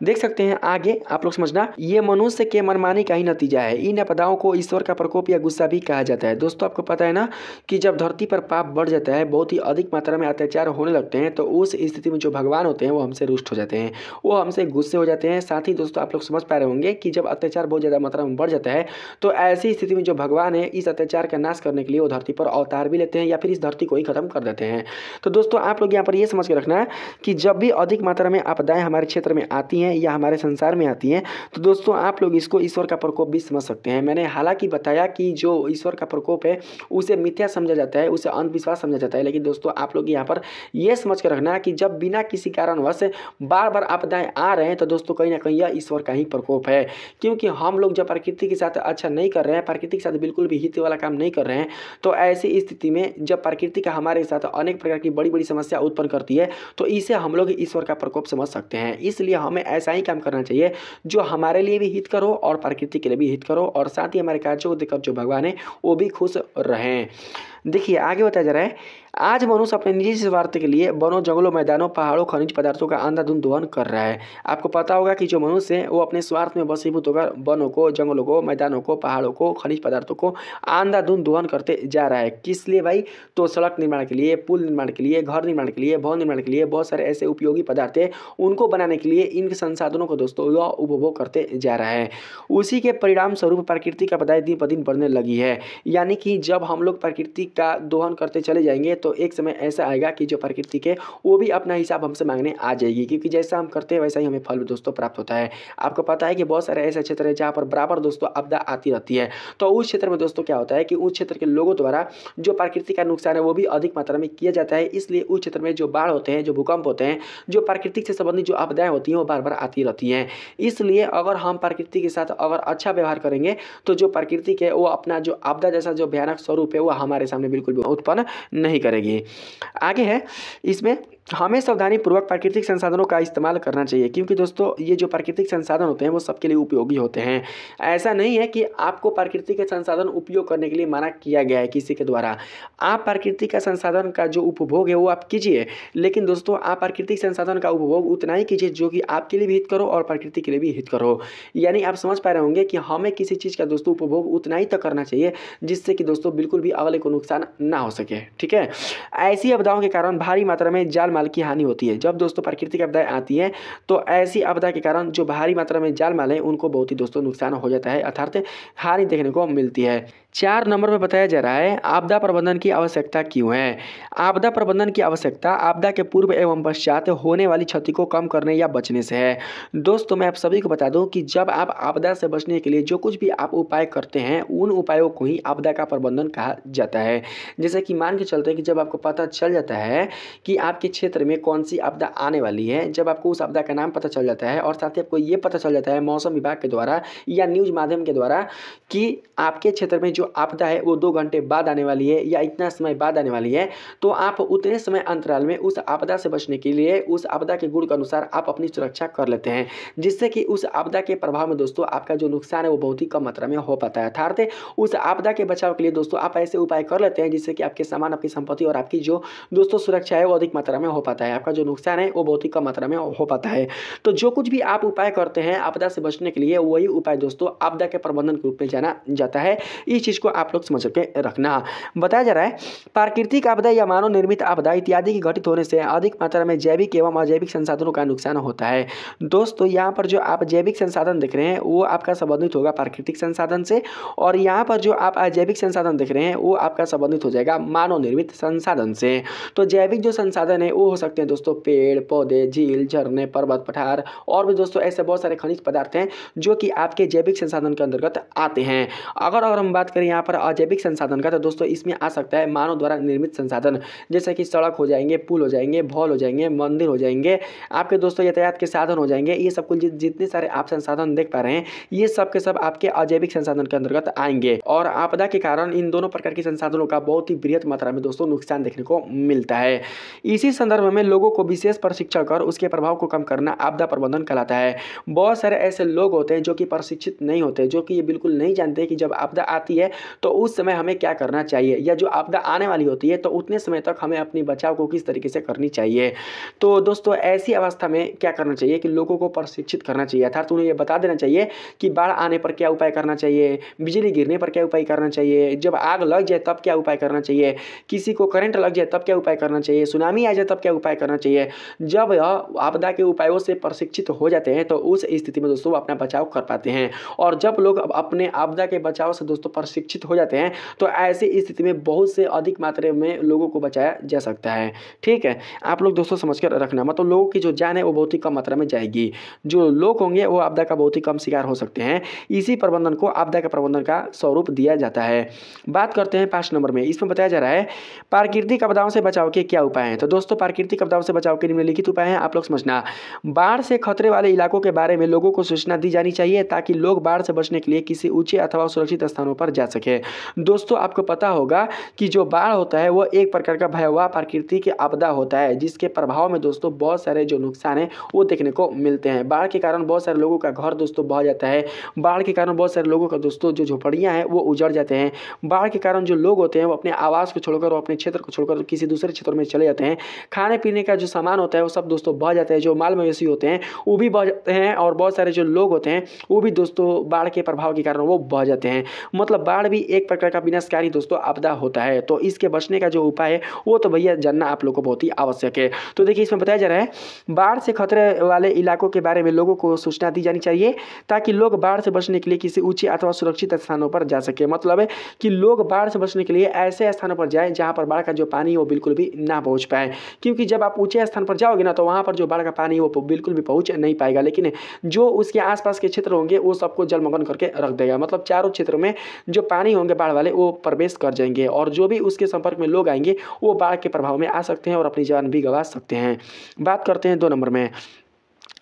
देख सकते हैं आगे आप लोग समझना, ये मनुष्य के मनमानी का ही नतीजा है। इन आपदाओं को ईश्वर का प्रकोप या गुस्सा भी कहा जाता है। दोस्तों आपको पता है ना कि जब धरती पर पाप बढ़ जाता है, बहुत ही अधिक मात्रा में अत्याचार होने लगते हैं, तो उस स्थिति में जो भगवान होते हैं वो हमसे रुष्ट हो जाते हैं, वो हमसे गुस्से हो जाते हैं। साथ ही दोस्तों आप लोग समझ पा रहे होंगे कि जब अत्याचार बहुत ज़्यादा मात्रा में बढ़ जाता है तो ऐसी स्थिति में जो भगवान है इस अत्याचार का नाश करने के लिए वो धरती पर अवतार भी लेते हैं या फिर इस धरती को ही खत्म कर देते हैं। तो दोस्तों आप लोग यहाँ पर ये समझ के रखना है कि जब भी अधिक मात्रा में आपदाएं हमारे क्षेत्र में आती हैं या हमारे संसार में आती हैं, तो दोस्तों आप लोग इसको ईश्वर का प्रकोप भी समझ सकते हैं। मैंने हालांकि बताया कि जो ईश्वर का प्रकोप है उसे मिथ्या समझा जाता है, उसे अंधविश्वास समझा जाता है, लेकिन दोस्तों आप लोग यहाँ पर यह समझ कर रखना है कि जब बिना किसी कारणवश बार बार आपदाएं आ रहे हैं तो दोस्तों कहीं ना कहीं यह ईश्वर का ही प्रकोप है। क्योंकि हम लोग जब प्रकृति के साथ अच्छा नहीं कर रहे हैं, प्रकृति के साथ बिल्कुल भी हित वाला काम नहीं कर रहे हैं, तो ऐसी स्थिति में जब प्रकृति का हमारे साथ अनेक प्रकार की बड़ी बड़ी समस्या उत्पन्न करती है तो इसे हम लोग ईश्वर का प्रकोप समझ सकते हैं। इसलिए हमें ऐसा ही काम करना चाहिए जो हमारे लिए भी हित करो और प्रकृति के लिए भी हित करो, और साथ ही हमारे कार्यों को देखकर जो भगवान है वो भी खुश रहें। देखिए आगे बताया जा रहा है, आज मनुष्य अपने निजी स्वार्थ के लिए वनों, जंगलों, मैदानों, पहाड़ों, खनिज पदार्थों का अंधाधुंध दोहन कर रहा है। आपको पता होगा कि जो मनुष्य है वो अपने स्वार्थ में वशीभूत होकर वनों को, जंगलों को, मैदानों को, पहाड़ों को, खनिज पदार्थों को अंधाधुंध दोहन करते जा रहा है। किस लिए भाई? तो सड़क निर्माण के लिए, पुल निर्माण के लिए, घर निर्माण के लिए, भवन निर्माण के लिए, बहुत सारे ऐसे उपयोगी पदार्थ है उनको बनाने के लिए इन संसाधनों को दोस्तों यह उपभोग करते जा रहा है। उसी के परिणाम स्वरूप प्रकृति का पदार्थ दिन पर दिन बढ़ने लगी है। यानी कि जब हम लोग प्रकृति का दोहन करते चले जाएंगे तो एक समय ऐसा आएगा कि जो प्रकृति के वो भी अपना हिसाब हमसे मांगने आ जाएगी, क्योंकि जैसा हम करते हैं वैसा ही हमें फल दोस्तों प्राप्त होता है। आपको पता है कि बहुत सारे ऐसे क्षेत्र हैं जहाँ पर बराबर दोस्तों आपदा आती रहती है, तो उस क्षेत्र में दोस्तों क्या होता है कि उस क्षेत्र के लोगों द्वारा जो प्रकृति का नुकसान है वो भी अधिक मात्रा में किया जाता है। इसलिए उस क्षेत्र में जो बाढ़ होते हैं, जो भूकंप होते हैं, जो प्राकृतिक से संबंधित जो आपदाएं होती हैं वो बार बार आती रहती हैं। इसलिए अगर हम प्रकृति के साथ अगर अच्छा व्यवहार करेंगे तो जो प्रकृति के वो अपना जो आपदा जैसा जो भयानक स्वरूप है वो हमारे सामने बिल्कुल भी उत्पन्न नहीं करेगी। आगे है, इसमें हमें सावधानी पूर्वक प्राकृतिक संसाधनों का इस्तेमाल करना चाहिए, क्योंकि दोस्तों ये जो प्राकृतिक संसाधन होते हैं वो सबके लिए उपयोगी होते हैं। ऐसा नहीं है कि आपको प्राकृतिक के संसाधन उपयोग करने के लिए मना किया गया है किसी के द्वारा। आप प्राकृतिक का संसाधन का जो उपभोग है वो आप कीजिए, लेकिन दोस्तों आप प्राकृतिक संसाधन का उपभोग उतना ही कीजिए जो कि आपके लिए भी हित करो और प्रकृति के लिए भी हित करो। यानी आप समझ पा रहे होंगे कि हमें किसी चीज़ का दोस्तों उपभोग उतना ही तक करना चाहिए जिससे कि दोस्तों बिल्कुल भी अगले को नुकसान ना हो सके। ठीक है, ऐसी आपदाओं के कारण भारी मात्रा में जाल माल की हानि होती है। जब दोस्तों प्राकृतिक आपदाएं आती हैं तो ऐसी आपदा के कारण जो भारी मात्रा में जान माल है उनको बहुत ही दोस्तों नुकसान हो जाता है, अर्थात हानि देखने को मिलती है। 4 नंबर में बताया जा रहा है आपदा प्रबंधन की आवश्यकता क्यों है। आपदा प्रबंधन की आवश्यकता आपदा के पूर्व एवं पश्चात होने वाली क्षति को कम करने या बचने से है। दोस्तों मैं आप सभी को बता दूं कि जब आप आपदा से बचने के लिए जो कुछ भी आप उपाय करते हैं उन उपायों को ही आपदा का प्रबंधन कहा जाता है। जैसे कि मान के चलते हैं कि जब आपको पता चल जाता है कि आपके क्षेत्र में कौन सी आपदा आने वाली है, जब आपको उस आपदा का नाम पता चल जाता है और साथ ही आपको ये पता चल जाता है मौसम विभाग के द्वारा या न्यूज माध्यम के द्वारा कि आपके क्षेत्र में जो आपदा है वो 2 घंटे बाद आने वाली है या इतना समय बाद आने वाली है, तो आप उतने समय अंतराल में उस आपदा से बचने के लिए उस आपदा के गुण के अनुसार आप अपनी सुरक्षा कर लेते हैं, जिससे कि उस आपदा के प्रभाव में दोस्तों आपका जो नुकसान है वो बहुत ही कम मात्रा में हो पाता है। अर्थात उस आपदा के बचाव के लिए दोस्तों आप ऐसे उपाय कर लेते हैं जिससे कि आपके सामान, आपकी संपत्ति और आपकी जो दोस्तों सुरक्षा है वो अधिक मात्रा में हो पाता है, आपका जो नुकसान है वो बहुत ही कम मात्रा में हो पाता है। तो जो कुछ भी आप उपाय करते हैं आपदा से बचने के लिए वही उपाय दोस्तों आपदा के प्रबंधन के रूप में जाना जाता है। इस चीज को आप लोग समझ के रखना। बताया जा रहा है प्राकृतिक आपदा या मानव निर्मित आपदा इत्यादि की घटित होने से अधिक मात्रा में जैविक एवं अजैविक संसाधनों का नुकसान होता है। दोस्तों यहाँ पर जो आप जैविक संसाधन देख रहे हैं वो आपका संबंधित होगा प्राकृतिक संसाधन से, और यहाँ पर जो आप अजैविक संसाधन देख रहे हैं वो आपका संबंधित हो जाएगा मानव निर्मित संसाधन से। तो जैविक जो संसाधन है वो हो सकते हैं दोस्तों पेड़ पौधे, झील, झरने, पर्वत, पठार और भी दोस्तों ऐसे बहुत सारे खनिज पदार्थ हैं जो कि आपके जैविक संसाधन के अंतर्गत आते हैं। अगर हम बात करें यहाँ पर अजैविक संसाधन का, तो दोस्तों इसमें आ सकता है मानव द्वारा निर्मित संसाधन, जैसे कि सड़क हो जाएंगे, पुल हो जाएंगे, भवन हो जाएंगे, मंदिर हो जाएंगे, आपके दोस्तों यातायात के साधन हो जाएंगे। ये सब कुछ जितने सारे आप संसाधन देख पा रहे हैं ये सब के सब आपके अजैविक संसाधन के अंतर्गत आएंगे, और आपदा के कारण इन दोनों प्रकार के संसाधनों का बहुत ही बृहत मात्रा में दोस्तों नुकसान देखने को मिलता है। इसी संदर्भ में लोगों को विशेष प्रशिक्षण कर उसके प्रभाव को कम करना आपदा प्रबंधन कहलाता है। बहुत सारे ऐसे लोग होते हैं जो कि प्रशिक्षित नहीं होते, जो कि ये बिल्कुल नहीं जानते कि जब आपदा आती है तो उस समय हमें क्या करना चाहिए, या जो आपदा आने वाली होती है तो उतने समय तक हमें अपनी बचाव को किस तरीके से करनी चाहिए। तो दोस्तों ऐसी अवस्था में क्या करना चाहिए कि लोगों को प्रशिक्षित करना चाहिए, अर्थात उन्हें ये बता देना चाहिए कि बाढ़ आने पर क्या उपाय करना चाहिए, बिजली गिरने पर क्या उपाय करना चाहिए, जब आग लग जाए तब क्या उपाय करना चाहिए, किसी को करंट लग जाए तब क्या उपाय करना चाहिए, सुनामी आ जाए तब क्या उपाय करना चाहिए। जब यह आपदा के उपायों से प्रशिक्षित हो जाते हैं तो उस स्थिति में दोस्तों अपना बचाव कर पाते हैं, और जब लोग अपने आपदा के बचाव से दोस्तों प्रशिक्षित हो जाते हैं तो ऐसी स्थिति में बहुत से अधिक मात्रा में लोगों को बचाया जा सकता है। ठीक है, आप लोग दोस्तों समझ कर रखना, मतलब लोगों की जो जान है वो बहुत ही कम मात्रा में जाएगी, जो लोग होंगे वो आपदा का बहुत ही कम शिकार हो सकते हैं। इसी प्रबंधन को आपदा के प्रबंधन का स्वरूप दिया जाता है। बात करते हैं 5 नंबर में, इसमें बताया जा रहा है प्राकृतिक आपदाओं से बचाव के क्या उपाय हैं। तो दोस्तों प्राकृतिक आपदाओं से बचाव के निम्नलिखित उपाय हैं, आप लोग समझना। बाढ़ से खतरे वाले इलाकों के बारे में लोगों को सूचना दी जानी चाहिए ताकि लोग बाढ़ से बचने के लिए किसी ऊंचे अथवा सुरक्षित स्थानों पर जा सके। दोस्तों आपको पता होगा कि जो बाढ़ होता है वो एक प्रकार का भयावह प्राकृतिक आपदा होता है जिसके प्रभाव में दोस्तों बहुत सारे जो नुकसान है वो देखने को मिलते हैं। बाढ़ के कारण बहुत सारे लोगों का घर दोस्तों बह जाता है, बाढ़ के कारण बहुत सारे लोगों का दोस्तों जो झोपड़ियां हैं वो उजड़ जाते हैं, बाढ़ के कारण जो लोग होते हैं वो अपने आवास को छोड़कर, अपने क्षेत्र को छोड़कर किसी दूसरे क्षेत्र में चले जाते हैं। खाने पीने का जो सामान होता है वो सब दोस्तों बह जाते हैं, जो माल मवेशी होते हैं वो भी बह जाते हैं, और बहुत सारे जो लोग होते हैं वो भी दोस्तों बाढ़ के प्रभाव के कारण वो बह जाते हैं। मतलब बाढ़ भी एक प्रकार का विनाशकारी दोस्तों आपदा होता है। तो इसके बचने का जो उपाय है वो तो भैया जानना आप लोग को बहुत ही आवश्यक है। तो देखिए इसमें बताया जा रहा है बाढ़ से खतरे वाले इलाकों के बारे में लोगों को सूचना दी जानी चाहिए ताकि लोग बाढ़ से बचने के लिए किसी ऊंचे अथवा सुरक्षित स्थानों पर जा सके। मतलब है कि लोग बाढ़ से बचने के लिए ऐसे स्थानों पर जाएं जहां पर बाढ़ का जो पानी वो बिल्कुल भी ना पहुंच पाए, क्योंकि जब आप ऊंचे स्थान पर जाओगे ना तो वहां पर जो बाढ़ का पानी वो बिल्कुल भी पहुंच नहीं पाएगा, लेकिन जो उसके आसपास के क्षेत्र होंगे वो सबको जलमग्न करके रख देगा। मतलब चारों क्षेत्रों में जो पानी होंगे बाढ़ वाले वो प्रवेश कर जाएंगे, और जो भी उसके संपर्क में लोग आएंगे वो बाढ़ के प्रभाव में आ सकते हैं और अपनी जान भी गंवा सकते हैं। बात करते हैं 2 नंबर में,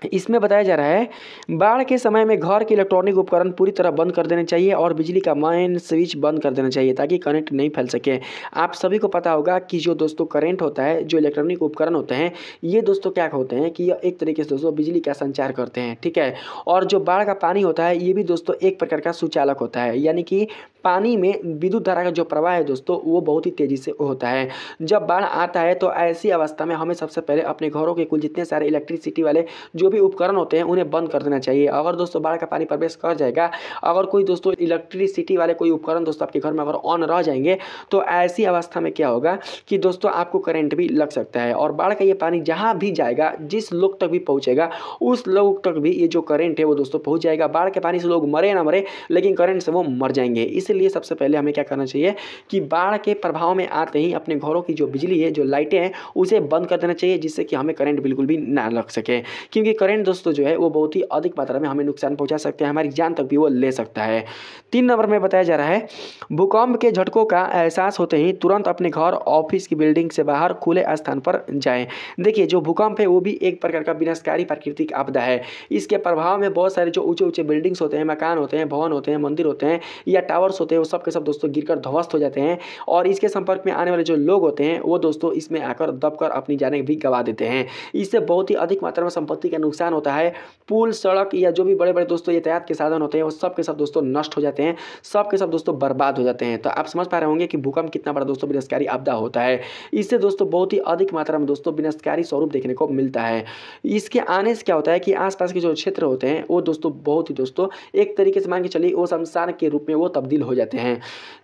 इसमें बताया जा रहा है बाढ़ के समय में घर के इलेक्ट्रॉनिक उपकरण पूरी तरह बंद कर देने चाहिए और बिजली का मेन स्विच बंद कर देना चाहिए ताकि करंट नहीं फैल सके। आप सभी को पता होगा कि जो दोस्तों करंट होता है, जो इलेक्ट्रॉनिक उपकरण होते हैं, ये दोस्तों क्या होते हैं कि ये एक तरीके से दोस्तों बिजली का संचार करते हैं। ठीक है, और जो बाढ़ का पानी होता है ये भी दोस्तों एक प्रकार का सुचालक होता है, यानी कि पानी में विद्युत धारा का जो प्रवाह है दोस्तों वो बहुत ही तेज़ी से होता है। जब बाढ़ आता है तो ऐसी अवस्था में हमें सबसे पहले अपने घरों के कुल जितने सारे इलेक्ट्रिसिटी वाले जो भी उपकरण होते हैं उन्हें बंद कर देना चाहिए। अगर दोस्तों बाढ़ का पानी प्रवेश कर जाएगा, अगर कोई दोस्तों इलेक्ट्रिसिटी वाले कोई उपकरण दोस्तों आपके घर में अगर ऑन रह जाएंगे तो ऐसी अवस्था में क्या होगा कि दोस्तों आपको करंट भी लग सकता है। और बाढ़ का ये पानी जहाँ भी जाएगा, जिस लोग तक भी पहुँचेगा, उस लोग तक भी ये जो करंट है वो दोस्तों पहुँच जाएगा। बाढ़ के पानी से लोग मरे ना मरे, लेकिन करंट से वो मर जाएंगे। इसलिए सबसे पहले हमें क्या करना चाहिए कि बाढ़ के प्रभाव में आते ही अपने घरों की जो बिजली है, जो लाइटें हैं, उसे बंद कर देना चाहिए, जिससे कि हमें करंट बिल्कुल भी ना लग सके। क्योंकि करंट दोस्तों जो है वो बहुत ही अधिक मात्रा में हमें नुकसान पहुंचा सकते हैं, हमारी जान तक भी वो ले सकता है। 3 नंबर में बताया जा रहा है, भूकंप के झटकों का एहसास होते ही तुरंत अपने घर, ऑफिस की बिल्डिंग से बाहर खुले स्थान पर जाएं। देखिए, जो भूकंप है वो भी एक प्रकार का विनाशकारी प्राकृतिक आपदा है। इसके प्रभाव में बहुत सारे जो ऊंचे ऊंचे बिल्डिंग्स होते हैं, मकान होते हैं, भवन होते हैं, मंदिर होते हैं या टावर्स होते हैं, वो सब के सब दोस्तों गिरकर ध्वस्त हो जाते हैं। और इसके संपर्क में आने वाले जो लोग होते हैं वो दोस्तों इसमें आकर दबकर अपनी जानें भी गंवा देते हैं। इससे बहुत ही अधिक मात्रा में संपत्ति का नुकसान होता है। पुल, सड़क या जो भी बड़े बड़े दोस्तों यातायात के साधन होते हैं वो सब के सब दोस्तों नष्ट हो जाते हैं, सब के सब दोस्तों बर्बाद हो जाते हैं। तो आप समझ पा रहे होंगे कि भूकंप कितना बड़ा दोस्तों विनाशकारी आपदा होता है। इससे दोस्तों बहुत ही अधिक मात्रा में दोस्तों विनाशकारी स्वरूप देखने को मिलता है। इसके आने से क्या होता है कि आसपास के जो क्षेत्र होते हैं वो दोस्तों बहुत ही दोस्तों एक तरीके से मान के चलिए वो शमशान के रूप में वो तब्दील हो जाते हैं।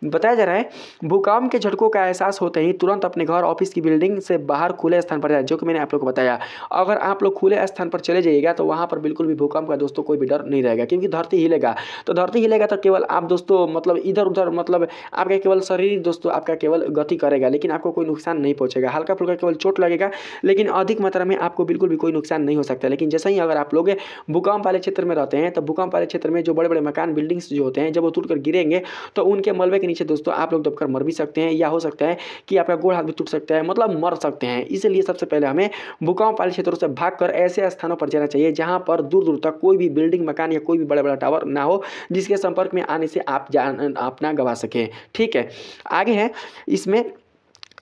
बताया जा रहा है, भूकंप के झटकों का एहसास होते ही तुरंत अपने घर, ऑफिस की बिल्डिंग से बाहर खुले स्थान पर जाए। जो कि मैंने आप लोग को बताया, अगर आप लोग खुले स्थान पर चले जाइएगा तो वहां पर बिल्कुल भी भूकंप का दोस्तों कोई भी डर नहीं रहेगा, क्योंकि धरती हिलेगा। तो धरती हिलेगा तो केवल आप दोस्तों मतलब इधर उधर मतलब आपका केवल शरीर दोस्तों आपका केवल गति करेगा, लेकिन आपको कोई नुकसान नहीं पहुंचेगा। हल्का फुल्का केवल चोट लगेगा, लेकिन अधिक मात्रा में आपको बिल्कुल भी कोई नुकसान नहीं हो सकता। लेकिन जैसे ही अगर आप लोग भूकंप वाले क्षेत्र में रहते हैं तो भूकंप वाले क्षेत्र में जो बड़े बड़े मकान, बिल्डिंग्स जो होते हैं, जब वो टूटकर गिरेंगे तो उनके मलबे के नीचे दोस्तों आप लोग दबकर मर भी सकते हैं, या हो सकता है कि आपका गोड़ हाथ भी टूट सकता है, मतलब मर सकते हैं। इसलिए सबसे पहले हमें भूकंप वाले क्षेत्रों से भागकर ऐसे स्थानों पर जाना चाहिए जहां पर दूर दूर तक कोई भी बिल्डिंग, मकान या कोई भी बड़ा बड़ा टावर ना हो, जिसके संपर्क में आने से आप जान अपना गंवा सकें। ठीक है, आगे है इसमें,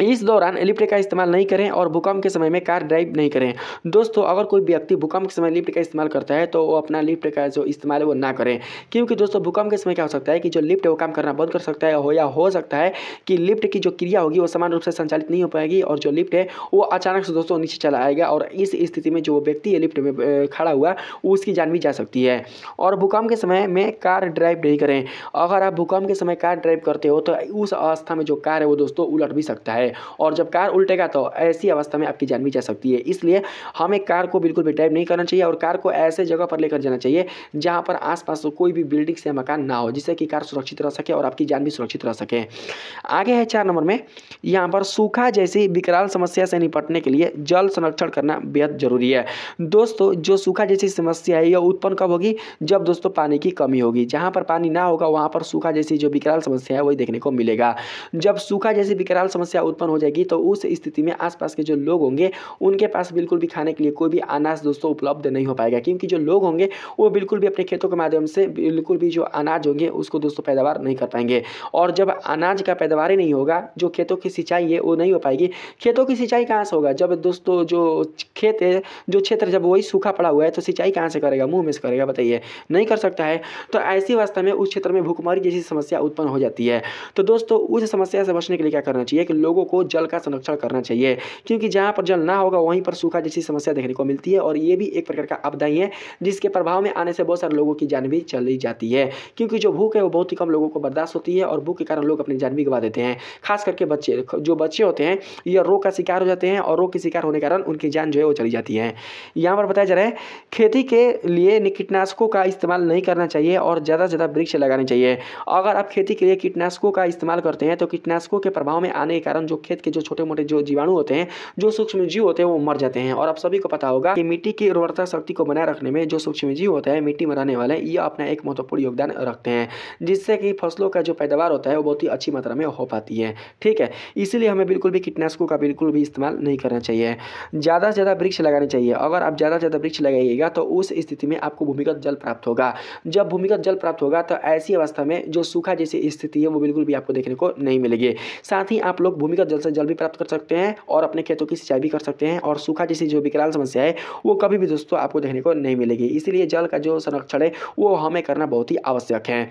इस दौरान लिफ्ट का इस्तेमाल नहीं करें और भूकंप के समय में कार ड्राइव नहीं करें। दोस्तों, अगर कोई व्यक्ति भूकंप के समय लिफ्ट का इस्तेमाल करता है तो वो अपना लिफ्ट का जो इस्तेमाल है वो ना करें, क्योंकि दोस्तों भूकंप के समय क्या हो सकता है कि जो लिफ्ट है वो काम करना बंद कर सकता है, या हो सकता है कि लिफ्ट की जो क्रिया होगी वो समान रूप से संचालित नहीं हो पाएगी और जो लिफ्ट है वो अचानक से दोस्तों नीचे चला आएगा, और इस स्थिति में जो व्यक्ति है लिफ्ट में खड़ा हुआ उसकी जान भी जा सकती है। और भूकंप के समय में कार ड्राइव नहीं करें। अगर आप भूकंप के समय कार ड्राइव करते हो तो उस अवस्था में जो कार है वो दोस्तों उलट भी सकता है, और जब कार उल्टेगा तो ऐसी अवस्था में आपकी जान भी जा सकती है। इसलिए हमें कार को बिल्कुल भी ड्राइव नहीं करना चाहिए और कार को ऐसे जगह पर लेकर जाना चाहिए जहां पर आसपास कोई भी बिल्डिंग या मकान ना हो, जिससे कि कार सुरक्षित रह सके और आपकी जान भी सुरक्षित रह सके। आगे है 4 नंबर में, यहाँ पर सूखा जैसी विकराल समस्या से निपटने के लिए जल संरक्षण करना बेहद जरूरी है। दोस्तों, जो सूखा जैसी समस्या है यह उत्पन्न कब होगी? जब दोस्तों पानी की कमी होगी। जहां पर पानी ना होगा वहां पर सूखा जैसी जो विकराल समस्या है वही देखने को मिलेगा। जब सूखा जैसी विकराल समस्या उत्पन्न हो जाएगी तो उस स्थिति में आसपास के जो लोग होंगे उनके पास बिल्कुल भी खाने के लिए कोई भी अनाज दोस्तों उपलब्ध नहीं हो पाएगा, क्योंकि जो लोग होंगे वो बिल्कुल भी अपने खेतों के माध्यम से बिल्कुल भी जो अनाज होंगे उसको दोस्तों पैदावार नहीं कर पाएंगे। और जब अनाज का पैदावार ही नहीं होगा, जो खेतों की सिंचाई है वो नहीं हो पाएगी। खेतों की सिंचाई कहाँ से होगा? जब दोस्तों जो खेत है, जो क्षेत्र जब वही सूखा पड़ा हुआ है तो सिंचाई कहाँ से करेगा? मुंह में से करेगा? बताइए, नहीं कर सकता है। तो ऐसी अवस्था में उस क्षेत्र में भूखमरी जैसी समस्या उत्पन्न हो जाती है। तो दोस्तों, उस समस्या से बचने के लिए क्या करना चाहिए कि लोगों को जल का संरक्षण करना चाहिए, क्योंकि जहां पर जल ना होगा वहीं पर सूखा जैसी समस्या देखने को मिलती है, और ये भी एक प्रकार का आपदा ही है जिसके प्रभाव में आने से बहुत सारे लोगों की जान भी चली जाती है। क्योंकि जो भूख है वो बहुत ही कम लोगों को बर्दाश्त होती है और भूख के कारण लोग अपनी जान भी गंवा देते हैं। खास करके बच्चे, जो बच्चे होते हैं ये रोग का शिकार हो जाते हैं, और रोग के शिकार होने के कारण उनकी जान जो है वो चली जाती है। यहाँ पर बताया जा रहा है, खेती के लिए कीटनाशकों का इस्तेमाल नहीं करना चाहिए और ज़्यादा से ज़्यादा वृक्ष लगाने चाहिए। अगर आप खेती के लिए कीटनाशकों का इस्तेमाल करते हैं तो कीटनाशकों के प्रभाव में आने के कारण जो खेत के जो छोटे मोटे जो जीवाणु होते हैं, जो सूक्ष्म जीव होते हैं वो मर जाते हैं। और आप सभी को पता होगा कि मिट्टी की उर्वरता शक्ति को बनाए रखने में जो सूक्ष्म जीव होते हैं, मिट्टी में रहने वाले, ये अपना एक महत्वपूर्ण योगदान रखते हैं, जिससे कि फसलों का जो पैदावार होता है वो बहुत ही अच्छी मात्रा में हो पाती है। ठीक है, इसीलिए हमें बिल्कुल भी कीटनाशकों का बिल्कुल भी इस्तेमाल नहीं करना चाहिए। ज़्यादा से ज़्यादा वृक्ष लगाने चाहिए। अगर आप ज़्यादा से ज़्यादा वृक्ष लगाइएगा तो उस स्थिति में आपको भूमिगत जल प्राप्त होगा। जब भूमिगत जल प्राप्त होगा तो ऐसी अवस्था में जो सूखा जैसी स्थिति है वो बिल्कुल भी आपको देखने को नहीं मिलेगी। साथ ही आप लोग भूमिगत जल से जल भी प्राप्त कर सकते हैं और अपने खेतों की सिंचाई भी कर सकते हैं, और सूखा जैसी जो विकराल समस्या है वो कभी भी दोस्तों आपको देखने को नहीं मिलेगी। इसलिए जल का जो संरक्षण है वो हमें करना बहुत ही आवश्यक है।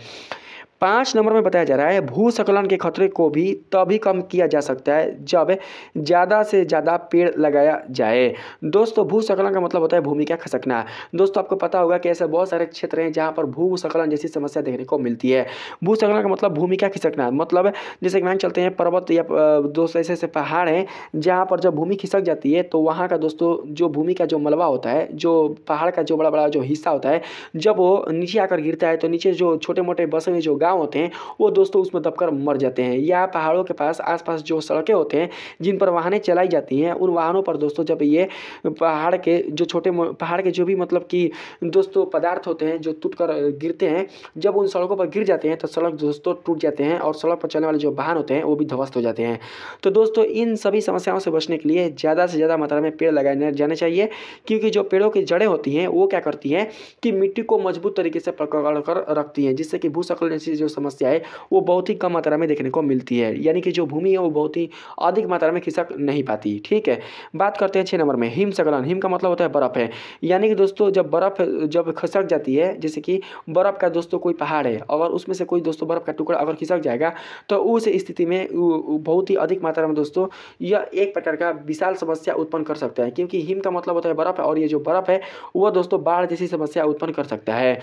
5 नंबर में बताया जा रहा है भूस्खलन के खतरे को भी तभी कम किया जा सकता है जब ज़्यादा से ज़्यादा पेड़ लगाया जाए। दोस्तों भूस्खलन का मतलब होता है भूमि का खिसकना। दोस्तों आपको पता होगा कि ऐसे बहुत सारे क्षेत्र हैं जहाँ पर भूस्खलन जैसी समस्या देखने को मिलती है। भूस्खलन का मतलब भूमि का खिसकना, मतलब जैसे कि मान चलते हैं पर्वत या दोस्तों ऐसे ऐसे पहाड़ हैं जहाँ पर जब भूमि खिसक जाती है तो वहाँ का दोस्तों जो भूमि का जो मलबा होता है, जो पहाड़ का जो बड़ा बड़ा जो हिस्सा होता है, जब वो नीचे आकर गिरता है तो नीचे जो छोटे मोटे बसे हुए जो गाँव होते हैं वो दोस्तों उसमें दबकर मर जाते हैं। या पहाड़ों के पास आसपास जो सड़कें होते हैं जिन पर वाहनें चलाई जाती हैं, उन वाहनों पर दोस्तों जब ये पहाड़ के जो पहाड़ के जो भी मतलब कि दोस्तों पदार्थ होते हैं जो टूट कर गिरते हैं, जब उन सड़कों पर गिर जाते हैं तो सड़क दोस्तों टूट जाते हैं और सड़क पर चलने वाले जो वाहन होते हैं वो भी ध्वस्त हो जाते हैं। तो दोस्तों इन सभी समस्याओं से बचने के लिए ज़्यादा से ज़्यादा मात्रा में पेड़ लगाए जाने चाहिए, क्योंकि जो पेड़ों की जड़ें होती हैं वो क्या करती हैं कि मिट्टी को मजबूत तरीके से पकड़ कर रखती हैं, जिससे कि भूस्खलन जैसी जो समस्या है वो बहुत ही कम मात्रा में देखने को मिलती है, यानी कि जो भूमि है वो बहुत ही अधिक मात्रा में खिसक नहीं पाती। ठीक है, बात करते हैं 6 नंबर में हिमस्खलन। हिम का मतलब होता है बर्फ़ है, यानी कि दोस्तों जब बर्फ़ जब खिसक जाती है, जैसे कि बर्फ़ का दोस्तों कोई पहाड़ है, अगर उसमें से कोई दोस्तों बर्फ़ का टुकड़ा अगर खिसक जाएगा तो उस स्थिति में बहुत ही अधिक मात्रा में दोस्तों यह एक प्रकार का विशाल समस्या उत्पन्न कर सकता है, क्योंकि हिम का मतलब होता है बर्फ़ है और ये जो बर्फ़ है वो दोस्तों बाढ़ जैसी समस्या उत्पन्न कर सकता है।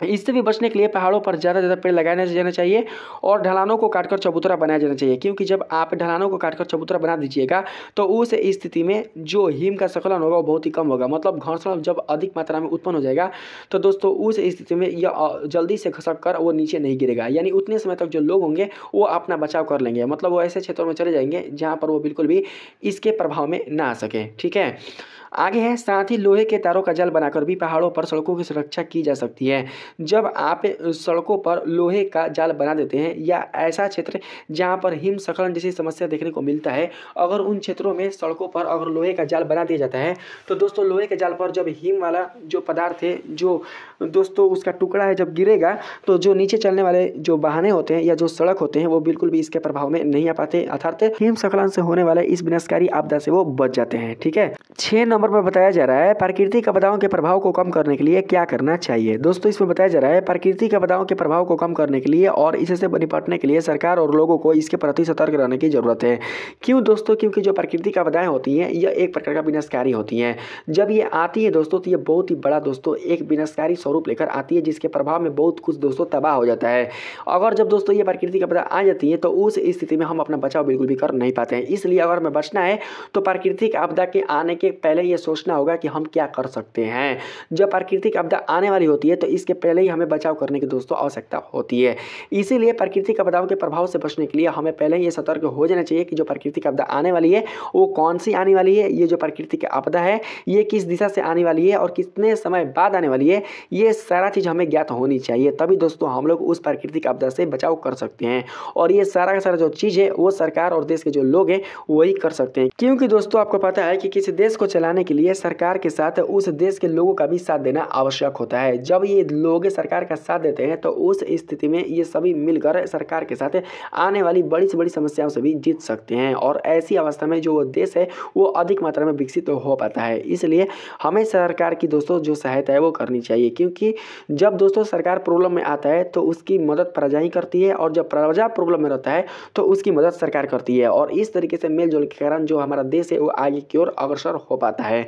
इससे भी बचने के लिए पहाड़ों पर ज़्यादा से ज़्यादा पेड़ लगाए जाना चाहिए और ढलानों को काटकर चबूतरा बनाया जाना चाहिए, क्योंकि जब आप ढलानों को काटकर चबूतरा बना दीजिएगा तो उस स्थिति में जो हिम का स्खलन होगा वो बहुत ही कम होगा, मतलब घर्षण जब अधिक मात्रा में उत्पन्न हो जाएगा तो दोस्तों उस स्थिति में यह जल्दी से खसक कर वो नीचे नहीं गिरेगा, यानी उतने समय तक जो लोग होंगे वो अपना बचाव कर लेंगे, मतलब वो ऐसे क्षेत्रों में चले जाएंगे जहाँ पर वो बिल्कुल भी इसके प्रभाव में ना आ सके। ठीक है, आगे है साथ ही लोहे के तारों का जाल बनाकर भी पहाड़ों पर सड़कों की सुरक्षा की जा सकती है। जब आप सड़कों पर लोहे का जाल बना देते हैं या ऐसा क्षेत्र जहां पर हिमस्खलन जैसी समस्या देखने को मिलता है, अगर उन क्षेत्रों में सड़कों पर अगर लोहे का जाल बना दिया जाता है तो दोस्तों लोहे के जाल पर जब हिम वाला जो पदार्थ है, जो दोस्तों उसका टुकड़ा है, जब गिरेगा तो जो नीचे चलने वाले जो वाहने होते हैं या जो सड़क होते हैं वो बिल्कुल भी इसके प्रभाव में नहीं आ पाते, अर्थात हिमस्खलन से होने वाले इस विनाशकारी आपदा से वो बच जाते हैं। ठीक है, 6 नंबर पर बताया जा रहा है प्राकृतिक आपदाओं के प्रभाव को कम करने के लिए क्या करना चाहिए। दोस्तों इसमें बताया जा रहा है प्राकृतिक आपदाओं के प्रभाव को कम करने के लिए और इससे निपटने के लिए सरकार और लोगों को इसके प्रति सतर्क रहने की जरूरत है। क्यों दोस्तों? क्योंकि जो प्राकृतिक आपदाएं होती हैं यह एक प्रकार का विनाशकारी होती हैं। जब ये आती है दोस्तों तो ये बहुत ही बड़ा दोस्तों एक विनाशकारी स्वरूप लेकर आती है, जिसके प्रभाव में बहुत कुछ दोस्तों तबाह हो जाता है। अगर जब दोस्तों ये प्राकृतिक आपदा आ जाती है तो उस स्थिति में हम अपना बचाव बिल्कुल भी कर नहीं पाते हैं। इसलिए अगर हमें बचना है तो प्राकृतिक आपदा के आने के पहले ये सोचना होगा कि हम क्या कर सकते हैं। जब प्राकृतिक आपदा आने वाली होती है तो इसके पहले ही हमें बचाव करने की दोस्तों आवश्यकता होती है। इसीलिए प्राकृतिक आपदाओं के प्रभाव से बचने के लिए हमें पहले ये सतर्क हो जाना चाहिए कि जो प्राकृतिक आपदा आने वाली है वो कौन सी आने वाली है, ये जो प्राकृतिक आपदा है ये किस दिशा से आने वाली है और कितने समय बाद आने वाली है, ये सारा चीज़ हमें ज्ञात होनी चाहिए। तभी दोस्तों हम लोग उस प्राकृतिक आपदा से बचाव कर सकते हैं और ये सारा का सारा जो चीज़ है वो सरकार और देश के जो लोग हैं वही कर सकते हैं। क्योंकि दोस्तों आपको पता है कि किसी देश को चलाने के लिए सरकार के साथ उस देश के लोगों का भी साथ देना आवश्यक होता है। जब ये लोग सरकार का साथ देते हैं तो उस स्थिति में ये सभी मिलकर सरकार के साथ आने वाली बड़ी से बड़ी समस्याओं से भी जीत सकते हैं और ऐसी अवस्था में जो देश है वो अधिक मात्रा में विकसित हो पाता है। इसलिए हमें सरकार की दोस्तों जो सहायता है वो करनी चाहिए, क्योंकि जब दोस्तों सरकार प्रॉब्लम में आता है तो उसकी मदद प्रजा ही करती है और जब प्रजा प्रॉब्लम में रहता है तो उसकी मदद सरकार करती है और इस तरीके से मेलजोल के कारण जो हमारा देश है वो आगे की ओर अग्रसर हो पाता है।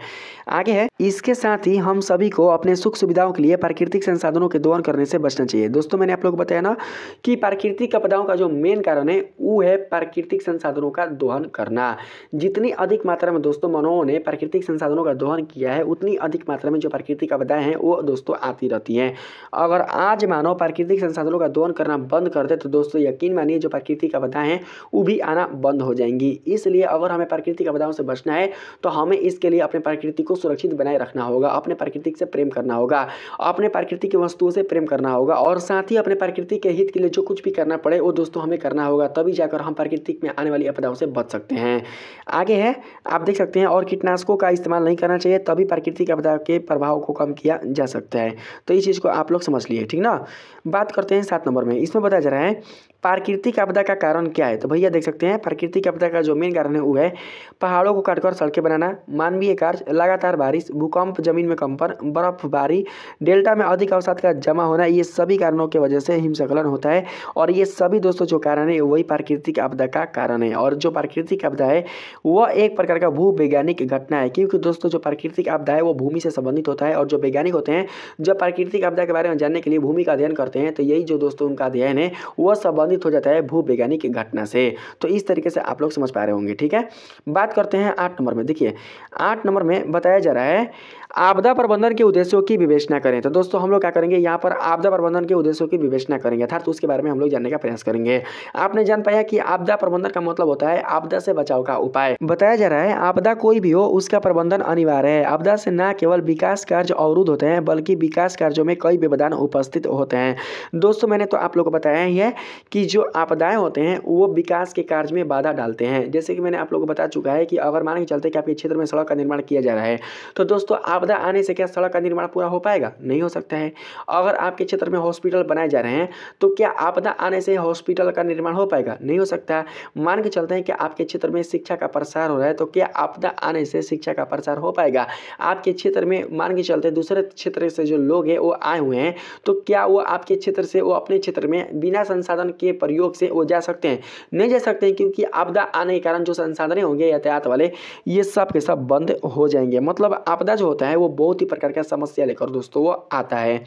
आगे है, इसके साथ ही हम सभी को अपने सुख सुविधाओं के लिए प्राकृतिक संसाधनों के दोहन करने से बचना चाहिए। दोस्तों मैंने आप लोगों को बताया ना कि प्राकृतिक आपदाओं का जो मेन कारण है वो है प्राकृतिक संसाधनों का दोहन करना। जितनी अधिक मात्रा में दोस्तों मानवों ने प्राकृतिक संसाधनों का दोहन किया है उतनी अधिक मात्रा में जो प्राकृतिक आपदाएं हैं वो दोस्तों आती रहती हैं। अगर आज मानव प्राकृतिक संसाधनों का दोहन करना बंद कर दे तो दोस्तों यकीन मानिए जो प्राकृतिक आपदाएं हैं वो भी आना बंद हो जाएंगी। इसलिए अगर हमें प्राकृतिक आपदाओं से बचना है तो हमें इसके लिए अपने प्रकृति को सुरक्षित बनाए रखना होगा, अपने प्रकृति से प्रेम करना होगा, अपने प्रकृति की वस्तुओं से प्रेम करना होगा और साथ ही अपने प्रकृति के हित के लिए जो कुछ भी करना पड़े वो दोस्तों हमें करना होगा, तभी जाकर हम प्राकृतिक में आने वाली आपदाओं से बच सकते हैं। आगे है, आप देख सकते हैं और कीटनाशकों का इस्तेमाल नहीं करना चाहिए, तभी प्राकृतिक आपदा के प्रभाव को कम किया जा सकता है। तो इस चीज़ को आप लोग समझ लिए, ठीक ना। बात करते हैं 7 नंबर में, इसमें बताया जा रहा है प्राकृतिक आपदा का कारण क्या है। तो भैया देख सकते हैं प्राकृतिक आपदा का जो मेन कारण है वो है पहाड़ों को काटकर सड़कें बनाना, मानवीय कार्य, लगातार बारिश, भूकंप, जमीन में कंपन, बर्फबारी, डेल्टा में अधिक अवसाद का जमा होना, ये सभी कारणों की वजह से हिमस्खलन होता है। और ये सभी दोस्तों जो कारण है वही प्राकृतिक आपदा का कारण है। और जो प्राकृतिक आपदा है वह एक प्रकार का भूवैज्ञानिक घटना है, क्योंकि दोस्तों जो प्राकृतिक आपदा है वो भूमि से संबंधित होता है। और जो वैज्ञानिक होते हैं जब प्राकृतिक आपदा के बारे में जानने के लिए भूमि का अध्ययन करते हैं तो यही जो दोस्तों उनका अध्ययन है वह संबंधित हो जाता है भूवैज्ञानिक घटना से। तो इस तरीके से आप लोग समझ पा रहे होंगे। ठीक है, बात करते हैं 8 नंबर में। देखिए 8 नंबर में बताया जा रहा है आपदा प्रबंधन के उद्देश्यों की विवेचना करें। तो दोस्तों हम लोग क्या करेंगे, यहाँ पर आपदा प्रबंधन के उद्देश्यों की विवेचना करेंगे, अर्थात उसके बारे में हम लोग जानने का प्रयास करेंगे। आपने जान पाया कि आपदा प्रबंधन का मतलब होता है आपदा से बचाव का उपाय। बताया जा रहा है आपदा कोई भी हो उसका प्रबंधन अनिवार्य है। आपदा से न केवल विकास कार्य अवरुद्ध होते हैं बल्कि विकास कार्यों में कई व्यवधान उपस्थित होते हैं। दोस्तों मैंने तो आप लोगों को बताया ही है कि जो आपदाएं होते हैं वो विकास के कार्य में बाधा डालते हैं। जैसे कि मैंने आप लोगों को बता चुका है कि अगर मान के चलते कि आपके क्षेत्र में सड़क का निर्माण किया जा रहा है तो दोस्तों आपदा आने से क्या सड़क का निर्माण पूरा हो पाएगा? नहीं हो सकता है। अगर आपके क्षेत्र में हॉस्पिटल बनाए जा रहे हैं तो क्या आपदा आने से हॉस्पिटल का निर्माण हो पाएगा? नहीं हो सकता। मान के चलते हैं कि आपके क्षेत्र में शिक्षा का प्रसार हो रहा है तो क्या आपदा आने से शिक्षा का प्रसार हो पाएगा? आपके क्षेत्र में मान के चलते दूसरे क्षेत्र से जो लोग हैं वो आए हुए हैं तो क्या वो आपके क्षेत्र से वो अपने क्षेत्र में बिना संसाधन के प्रयोग से वो जा सकते हैं? नहीं जा सकते, क्योंकि आपदा आने के कारण जो संसाधन होंगे यातायात वाले ये सब के सब बंद हो जाएंगे। मतलब आपदा जो होता है वो बहुत ही प्रकार का समस्या लेकर दोस्तों वो आता है।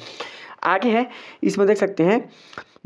आगे है इसमें देख सकते हैं,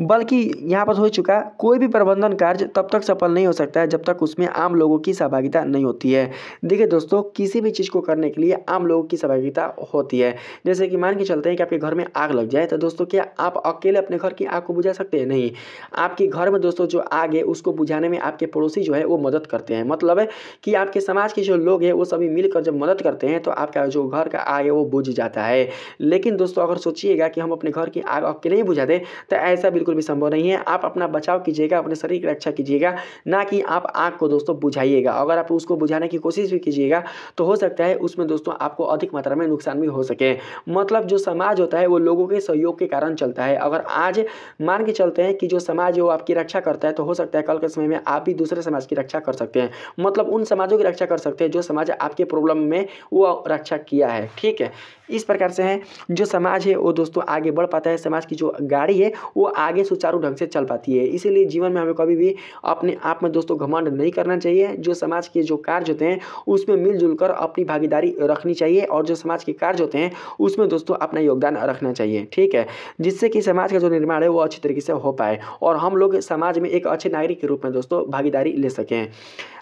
बल्कि यहाँ पर हो चुका कोई भी प्रबंधन कार्य तब तक सफल नहीं हो सकता है जब तक उसमें आम लोगों की सहभागिता नहीं होती है। देखिए दोस्तों किसी भी चीज़ को करने के लिए आम लोगों की सहभागिता होती है। जैसे कि मान के चलते हैं कि आपके घर में आग लग जाए तो दोस्तों क्या आप अकेले अपने घर की आग को बुझा सकते हैं? नहीं। आपके घर में दोस्तों जो आग है उसको बुझाने में आपके पड़ोसी जो है वो मदद करते हैं। मतलब है कि आपके समाज के जो लोग हैं वो सभी मिलकर जब मदद करते हैं तो आपका जो घर का आग है वो बुझ जाता है। लेकिन दोस्तों अगर सोचिएगा कि हम अपने घर की आग अकेले ही बुझा दें तो ऐसा बिल्कुल भी संभव नहीं है। आप अपना बचाव कीजिएगा, अपने शरीर की रक्षा कीजिएगा, ना कि आप आग को दोस्तों बुझाइएगा। अगर आप उसको बुझाने की कोशिश भी कीजिएगा तो हो सकता है उसमें दोस्तों आपको अधिक मात्रा में नुकसान भी हो सके। मतलब जो समाज होता है वो लोगों के सहयोग के कारण चलता है। अगर आज मान के चलते हैं कि जो समाज है वो आपकी रक्षा करता है तो हो सकता है कल के समय में आप भी दूसरे समाज की रक्षा कर सकते हैं। मतलब उन समाजों की रक्षा कर सकते हैं जो समाज आपके प्रॉब्लम में वो रक्षा किया है। ठीक है, इस प्रकार से है जो समाज है वो दोस्तों आगे बढ़ पाता है। समाज की जो गाड़ी है वो आगे सुचारू ढंग से चल पाती है। इसीलिए जीवन में हमें कभी भी अपने आप में दोस्तों घमंड नहीं करना चाहिए। जो समाज के जो कार्य होते हैं उसमें मिलजुल कर अपनी भागीदारी रखनी चाहिए और जो समाज के कार्य होते हैं उसमें दोस्तों अपना योगदान रखना चाहिए। ठीक है, जिससे कि समाज का जो निर्माण है वो अच्छी तरीके से हो पाए और हम लोग समाज में एक अच्छे नागरिक के रूप में दोस्तों भागीदारी ले सकें।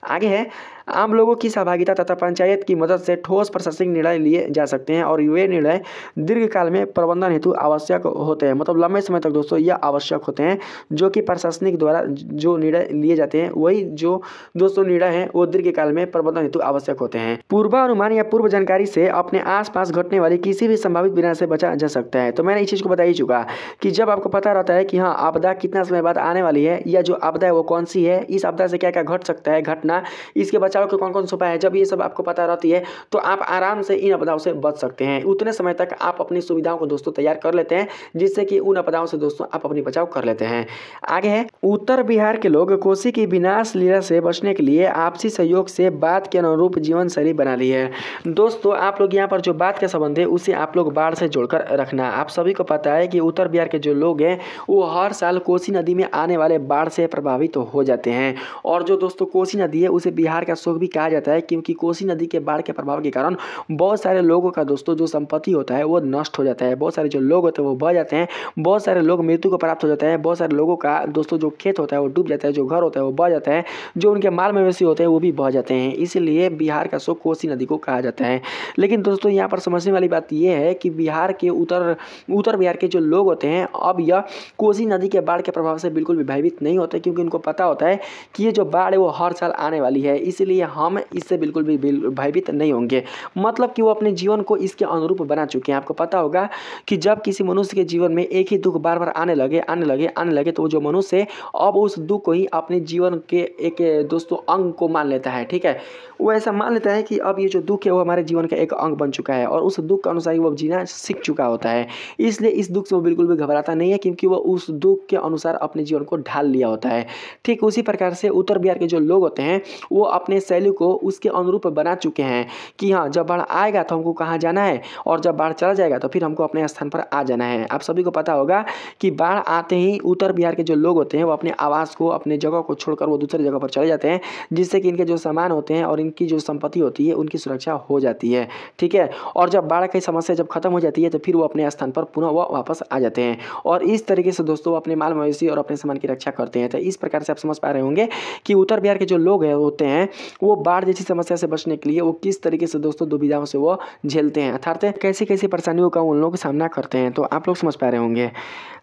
आगे है आम लोगों की सहभागिता तथा पंचायत की मदद से ठोस प्रशासनिक निर्णय लिए जा सकते हैं और वे निर्णय दीर्घकाल में प्रबंधन हेतु आवश्यक होते हैं। मतलब लंबे समय तक दोस्तों यह आवश्यक होते हैं जो कि प्रशासनिक द्वारा जो निर्णय लिए जाते हैं वही जो दोस्तों निर्णय है वो दीर्घकाल में प्रबंधन हेतु आवश्यक होते हैं। पूर्वानुमान या पूर्व जानकारी से अपने आसपास घटने वाली किसी भी संभावित विनाश से बचा जा सकता है। तो मैंने इस चीज़ को बता ही चुका कि जब आपको पता रहता है कि हाँ आपदा कितना समय बाद आने वाली है या जो आपदा है वो कौन सी है, इस आपदा से क्या क्या घट सकता है घटना, इसके बचाव के कौन कौन से उपाय है, जब ये सब आपको पता रहती है तो आप आराम से इन आपदाओं से बच सकते हैं। उतने समय तक आप अपनी सुविधाओं को दोस्तों तैयार कर लेते हैं जिससे कि उन आपदाओं से दोस्तों आप अपनी बचाव कर लेते हैं। आगे है उत्तर बिहार के लोग कोसी की विनाश लीला से बचने के लिए आपसी सहयोग से बात के अनुरूप जीवन शैली बना ली है। दोस्तों आप लोग यहाँ पर जो बात का संबंध है उसे आप लोग बाढ़ से जोड़कर रखना। आप सभी को पता है कि उत्तर बिहार के जो लोग हैं वो हर साल कोसी नदी में आने वाले बाढ़ से प्रभावित हो जाते हैं। और जो दोस्तों कोसी नदी है उसे बिहार का शोक भी कहा जाता है क्योंकि कोसी नदी के बाढ़ के प्रभाव के कारण बहुत सारे लोगों का दोस्तों जो संपत्ति होता है वो नष्ट हो जाता है। बहुत सारे जो लोग होते हैं वो बह जाते हैं, बहुत सारे लोग मृत्यु को प्राप्त हो जाता है, बहुत सारे लोगों का दोस्तों जो खेत होता है वो डूब जाता है, जो घर होता है वो बह जाता है, जो उनके माल मवेशी होते हैं वो भी बह जाते हैं। इसीलिए बिहार का शोक कोसी नदी को कहा जाता है। लेकिन दोस्तों यहाँ पर समझने वाली बात यह है कि बिहार के उत्तर बिहार के जो लोग होते हैं अब यह कोसी नदी के बाढ़ के प्रभाव से बिल्कुल भी भयभीत नहीं होते क्योंकि उनको पता होता है कि ये जो बाढ़ है वो हर साल आने वाली है। इसलिए हम इससे बिल्कुल भी भयभीत नहीं होंगे। मतलब कि वो अपने जीवन को इसके अनुरूप बना चुके हैं। आपको पता होगा कि जब किसी मनुष्य के जीवन में एक ही दुख बार बार आने लगे तो जो मनुष्य है अब उस दुख को ही अपने जीवन के एक दोस्तों अंग को मान लेता है। ठीक है, वो ऐसा मान लेता है कि अब ये जो दुख है वो हमारे जीवन का एक अंग बन चुका है और उस दुख के अनुसार ही वो जीना सीख चुका होता है। इसलिए इस दुख से वो बिल्कुल भी घबराता नहीं है क्योंकि वो उस दुख के अनुसार अपने जीवन को ढाल लिया होता है। ठीक उसी प्रकार से उत्तर बिहार के जो लोग होते हैं वो अपने शैली को उसके अनुरूप बना चुके हैं कि हाँ, जब बाढ़ आएगा तो हमको कहाँ जाना है और जब बाढ़ चला जाएगा तो फिर हमको अपने स्थान पर आ जाना है। आप सभी को पता होगा कि बाढ़ आते ही उत्तर बिहार के जो लोग होते हैं वो अपने आवास को, अपने जगह को छोड़कर वो दूसरी जगह पर चले जाते हैं, जिससे कि इनके जो सामान होते हैं और इनकी जो संपत्ति होती है उनकी सुरक्षा हो जाती है। ठीक है, और जब बाढ़ की समस्या जब खत्म हो जाती है तो फिर वो अपने स्थान पर पुनः वो वापस आ जाते हैं और इस तरीके से दोस्तों वो अपने माल मवेशी और अपने सामान की रक्षा करते हैं। तो इस प्रकार से आप समझ पा रहे होंगे कि उत्तर बिहार के जो लोग हैं होते हैं वो बाढ़ जैसी समस्या से बचने के लिए वो किस तरीके से दोस्तों दुविधाओं से वो झेलते हैं, अर्थात कैसी कैसी परेशानियों का उन लोगों का सामना करते हैं। तो आप लोग समझ पा रहे होंगे।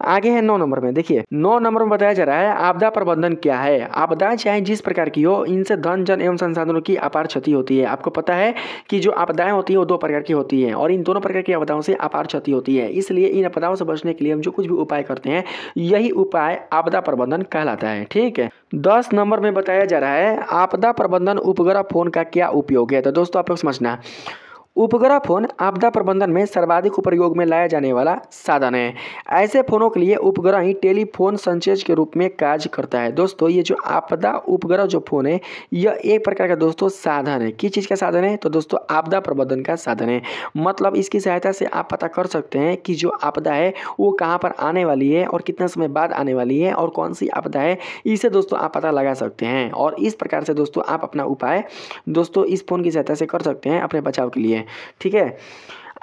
आगे है 9 नंबर में। देखिए 9 नंबर में बताया जा रहा है आपदा प्रबंधन क्या है। आपदाएं चाहे जिस प्रकार की हो, इनसे धन जन एवं संसाधनों की अपार क्षति होती है। आपको पता है कि जो आपदाएं होती है वो 2 प्रकार की होती है और इन दोनों प्रकार की आपदाओं से अपार क्षति होती है। इसलिए इन आपदाओं से बचने के लिए हम जो कुछ भी उपाय करते हैं यही उपाय आपदा प्रबंधन कहलाता है। ठीक है, 10 नंबर में बताया जा रहा है आपदा प्रबंधन उपग्रह फोन का क्या उपयोग है। तो दोस्तों आप लोग समझना, उपग्रह फोन आपदा प्रबंधन में सर्वाधिक प्रयोग में लाया जाने वाला साधन है। ऐसे फोनों के लिए उपग्रह ही टेलीफोन संचेज के रूप में कार्य करता है। दोस्तों ये जो आपदा उपग्रह जो फोन है यह एक प्रकार का दोस्तों साधन है। किस चीज़ का साधन है? तो दोस्तों आपदा प्रबंधन का साधन है। मतलब इसकी सहायता से आप पता कर सकते हैं कि जो आपदा है वो कहाँ पर आने वाली है और कितना समय बाद आने वाली है और कौन सी आपदा है, इसे दोस्तों आप पता लगा सकते हैं। और इस प्रकार से दोस्तों आप अपना उपाय दोस्तों इस फोन की सहायता से कर सकते हैं अपने बचाव के लिए। ठीक है,